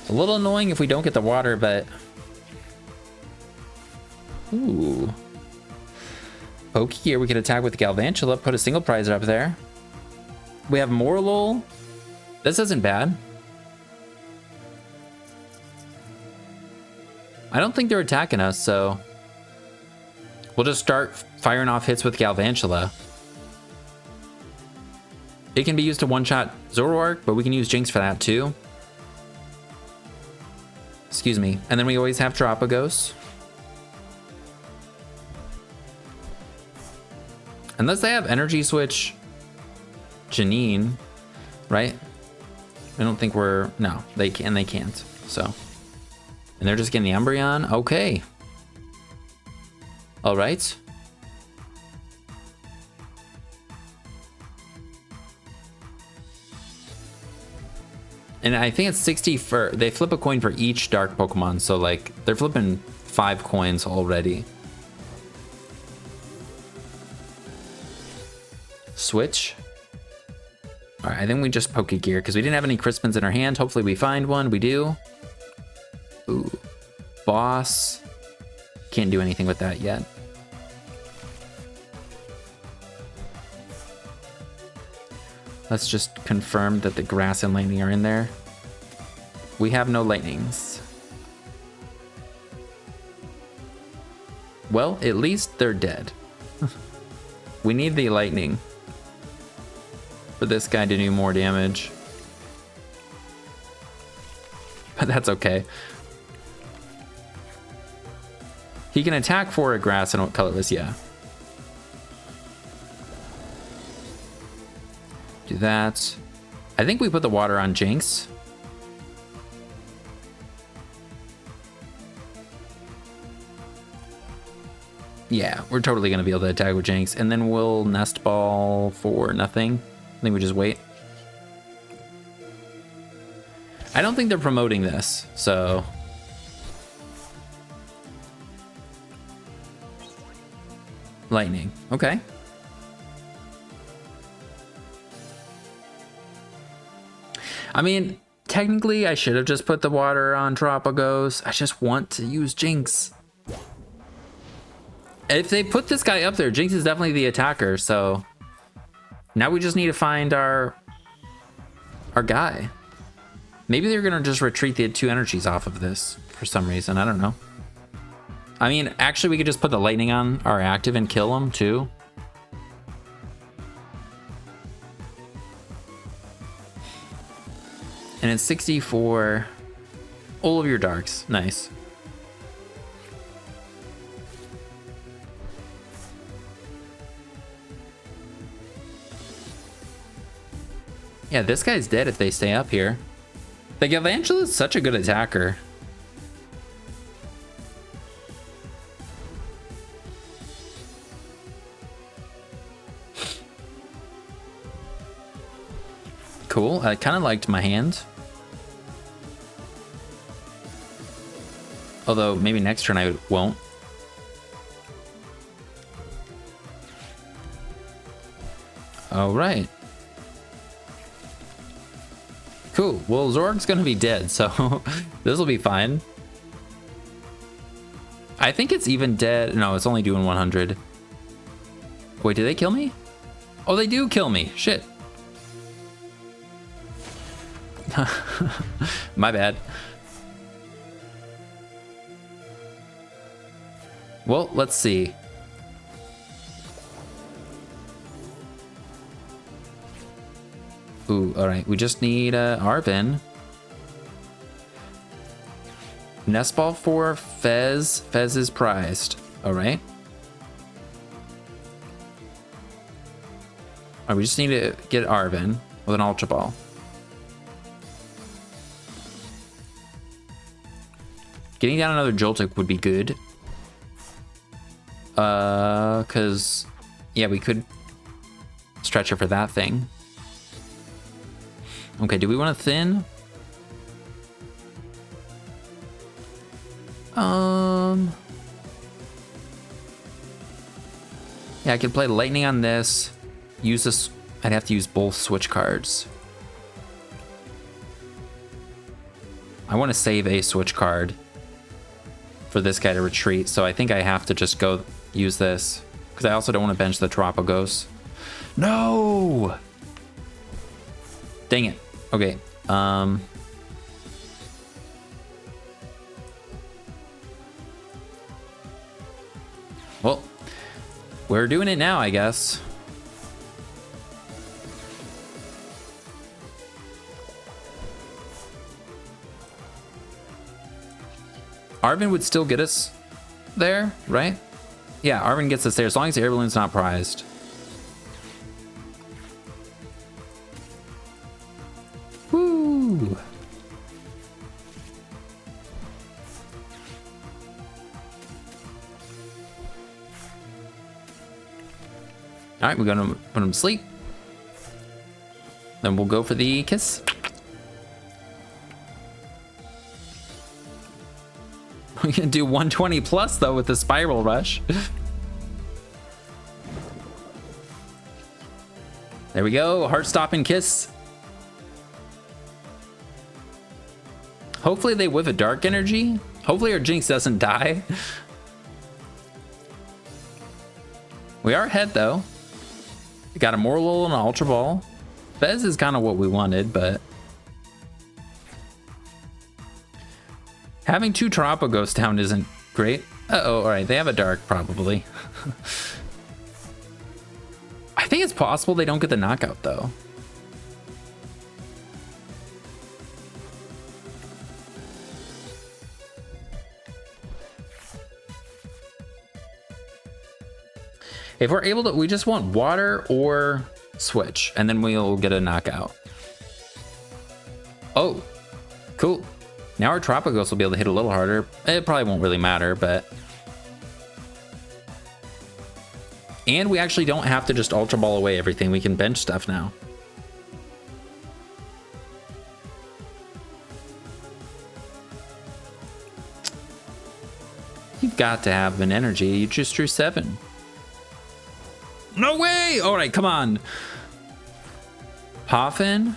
It's a little annoying if we don't get the water, but... Ooh. Pokegear, we could attack with Galvantula, put a single prize up there. We have Morelull. This isn't bad. I don't think they're attacking us, so... We'll just start firing off hits with Galvantula. It can be used to one-shot Zoroark, but we can use Jynx for that too. Excuse me. And then we always have Terapagos. Unless they have Energy Switch Janine, right? I don't think we're... No, they can. They can't. So... And they're just getting the Umbreon? Okay. All right. And I think it's 60 for... They flip a coin for each dark Pokemon. So, like, they're flipping 5 coins already. Switch. All right, I think we just Pokegear because we didn't have any Crispins in our hand. Hopefully we find one. We do. Ooh. Boss. Can't do anything with that yet. Let's just confirm that the grass and lightning are in there. We have no lightnings. Well, at least they're dead. We need the lightning for this guy to do more damage. But that's okay. He can attack for a grass and colorless, yeah. Do that. I think we put the water on Jynx. Yeah, we're totally going to be able to attack with Jynx. And then we'll Nest Ball for nothing. I think we just wait. I don't think they're promoting this, so... Lightning. Okay. I mean, technically, I should have just put the water on Terapagos. I just want to use Jynx. If they put this guy up there, Jynx is definitely the attacker, so... Now we just need to find our guy. Maybe they're going to just retreat the 2 energies off of this for some reason. I don't know. I mean, actually, we could just put the lightning on our active and kill him, too. And it's 60 for all of your darks. Nice. Yeah, this guy's dead if they stay up here. The Galvantula is such a good attacker. Cool. I kind of liked my hand. Although maybe next turn I won't. All right. Cool. Well, Zoroark's gonna be dead, so this will be fine. I think it's even dead. No, it's only doing 100. Wait, did they kill me? Oh, they do kill me. Shit. My bad. Well, let's see. Ooh, all right. We just need Arven. Nest Ball for Fez. Fez is prized. All right. All right, we just need to get Arven with an Ultra Ball. Getting down another Joltik would be good. Cause yeah, we could stretch it for that thing. Okay, do we want to thin? Yeah, I could play lightning on this. Use this. I'd have to use both switch cards. I want to save a switch card for this guy to retreat, so I think I have to just go use this because I also don't want to bench the Terapagos. No! Dang it. Okay. Well, we're doing it now, I guess. Arven would still get us there, right? Yeah, Arven gets us there as long as the air balloon's not prized. Woo! All right, we're gonna put him to sleep. Then we'll go for the kiss. We can do 120 plus though with the spiral rush. There we go, heart-stopping kiss. Hopefully they whiff a dark energy. Hopefully our Jynx doesn't die. We are ahead though. We got a Morelull and an Ultra Ball. Fez is kind of what we wanted, but having two Terapagos down isn't great. Uh-oh, all right, they have a dark probably. I think it's possible they don't get the knockout though. If we're able to, we just want water or switch, and then we'll get a knockout. Oh, cool. Now our Terapagos will be able to hit a little harder. It probably won't really matter, but... And we actually don't have to just Ultra Ball away everything. We can bench stuff now. You've got to have an energy. You just drew 7. No way! All right, come on. Poffin.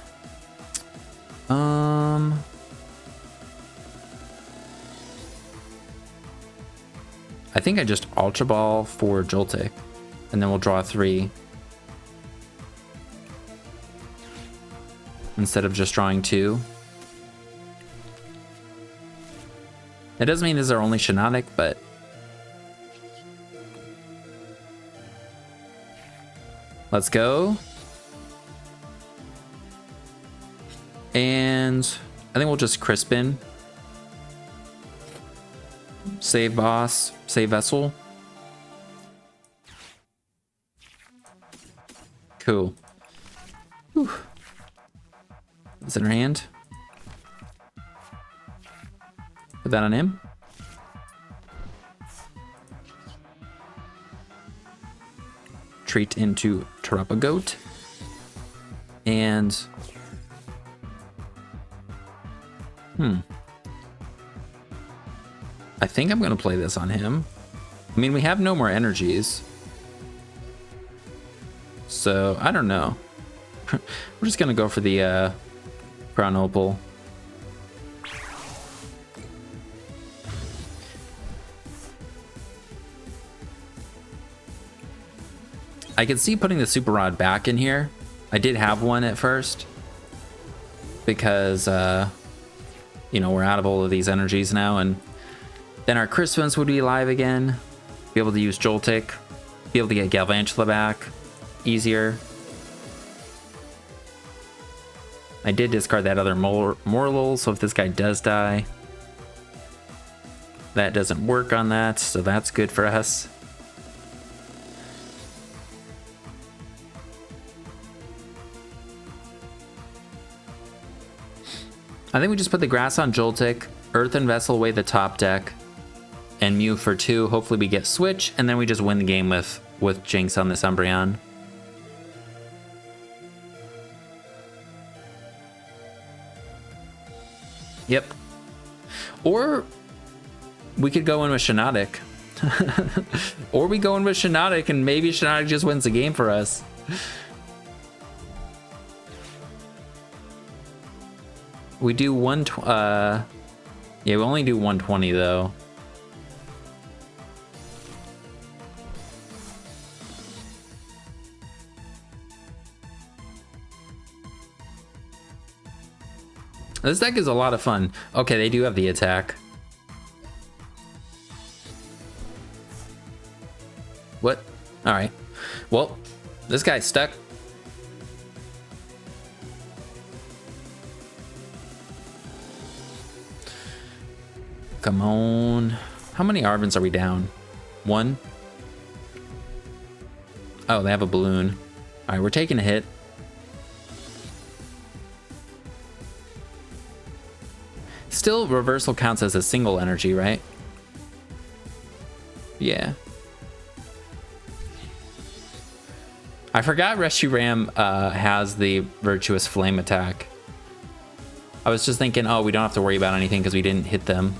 I think I just Ultra Ball for Joltik, and then we'll draw 3 instead of just drawing 2. It doesn't mean this is our only Shiinotic, but let's go. And I think we'll just Crispin. Save boss, save vessel. Cool. Whew. Is it in our hand? Put that on him. Treat into Terapagos. And I think I'm gonna play this on him. I mean, we have no more energies, so I don't know. We're just gonna go for the Crown Opal. I can see putting the Super Rod back in here. I did have one at first because you know, we're out of all of these energies now, and then our Crispins would be live again. Be able to use Joltik. Be able to get Galvantula back easier. I did discard that other Morelull, so if this guy does die, that doesn't work on that, so that's good for us. I think we just put the grass on Joltik, Earthen Vessel away the top deck, and Mew for 2. Hopefully we get switch, and then we just win the game with Jynx on this Umbreon. Yep. Or we could go in with Shiinotic Or we go in with Shiinotic and maybe Shiinotic just wins the game for us. We do yeah, we only do 120 though. This deck is a lot of fun. Okay, they do have the attack. What? All right. Well, this guy's stuck. Come on. How many Arvens are we down? One? Oh, they have a balloon. All right, we're taking a hit. Still, reversal counts as a single energy, right? Yeah. I forgot Reshiram has the Virtuous Flame attack. I was just thinking, oh, we don't have to worry about anything because we didn't hit them.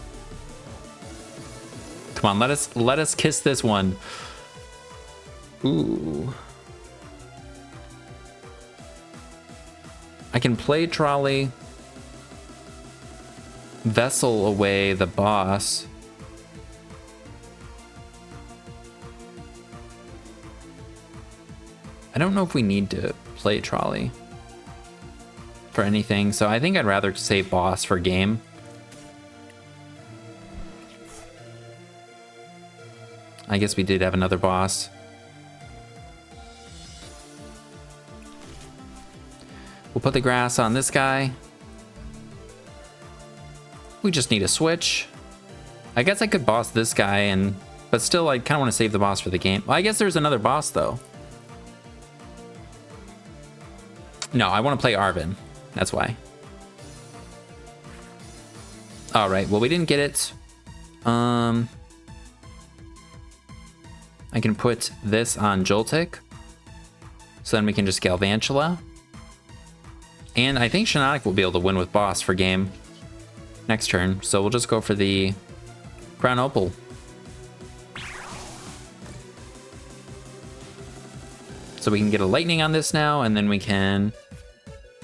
Come on, let us kiss this one. Ooh. I can play Trolley. Vessel away the boss. I don't know if we need to play Trolley for anything, so I think I'd rather save boss for game. I guess we did have another boss. We'll put the grass on this guy. We just need a switch. I guess I could boss this guy, but still I kind of want to save the boss for the game. Well, I guess there's another boss though. No, I want to play Arven. That's why. All right, well, we didn't get it. I can put this on Joltik. So then we can just Galvantula. And I think Shiinotic will be able to win with boss for game next turn. So we'll just go for the Crown Opal. So we can get a lightning on this now, and then we can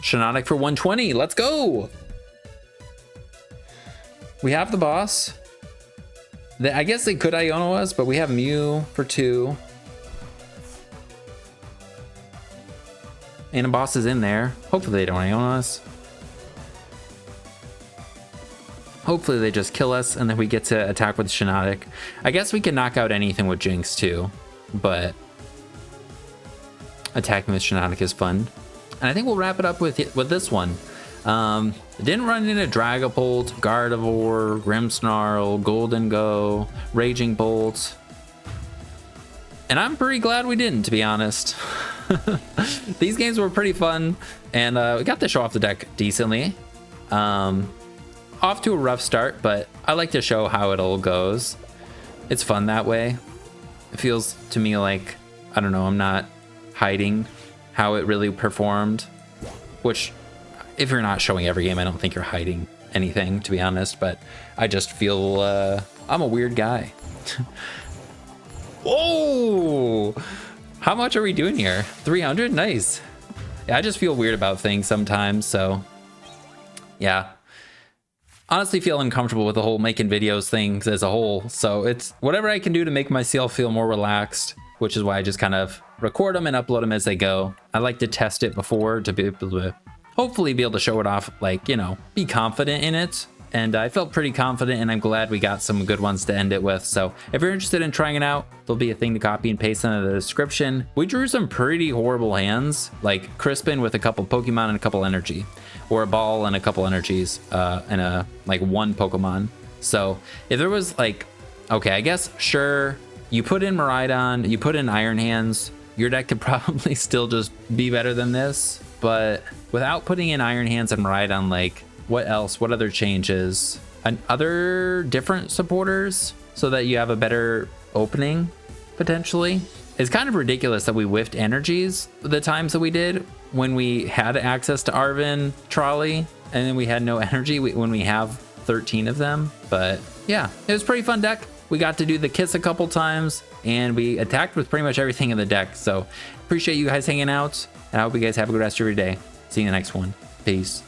Shiinotic for 120. Let's go. We have the boss. I guess they could Iono us, but we have Mew for 2. And a boss is in there. Hopefully they don't Iono us. Hopefully they just kill us, and then we get to attack with Shiinotic. I guess we can knock out anything with Jynx too, but attacking with Shiinotic is fun. And I think we'll wrap it up with this one. Didn't run into Dragapult, Gardevoir, Grimmsnarl, Golden Go, Raging Bolt. And I'm pretty glad we didn't, to be honest. These games were pretty fun, and we got to show off the deck decently. Off to a rough start, but I like to show how it all goes. It's fun that way. It feels to me like, I don't know, I'm not hiding how it really performed, which if you're not showing every game, I don't think you're hiding anything, to be honest, but I just feel I'm a weird guy. Whoa! How much are we doing here? 300? Nice. Yeah, I just feel weird about things sometimes, so yeah. Honestly feel uncomfortable with the whole making videos things as a whole, so it's whatever I can do to make myself feel more relaxed, which is why I just kind of record them and upload them as they go. I like to test it before to be able to hopefully be able to show it off, like, you know, be confident in it. And I felt pretty confident, and I'm glad we got some good ones to end it with. So if you're interested in trying it out, there'll be a thing to copy and paste in the description. We drew some pretty horrible hands, like Crispin with a couple Pokemon and a couple energy, or a ball and a couple energies, and a like one Pokemon. So if there was like, okay, I guess sure, you put in Miraidon, you put in Iron Hands, your deck could probably still just be better than this. But without putting in Iron Hands and Miraidon, like, what else? What other changes? And other different supporters so that you have a better opening, potentially? It's kind of ridiculous that we whiffed energies the times that we did when we had access to Arven, Trolley, and then we had no energy when we have 13 of them. But yeah, it was a pretty fun deck. we got to do the kiss a couple times, and we attacked with pretty much everything in the deck. So appreciate you guys hanging out, and I hope you guys have a good rest of your day. See you in the next one. Peace.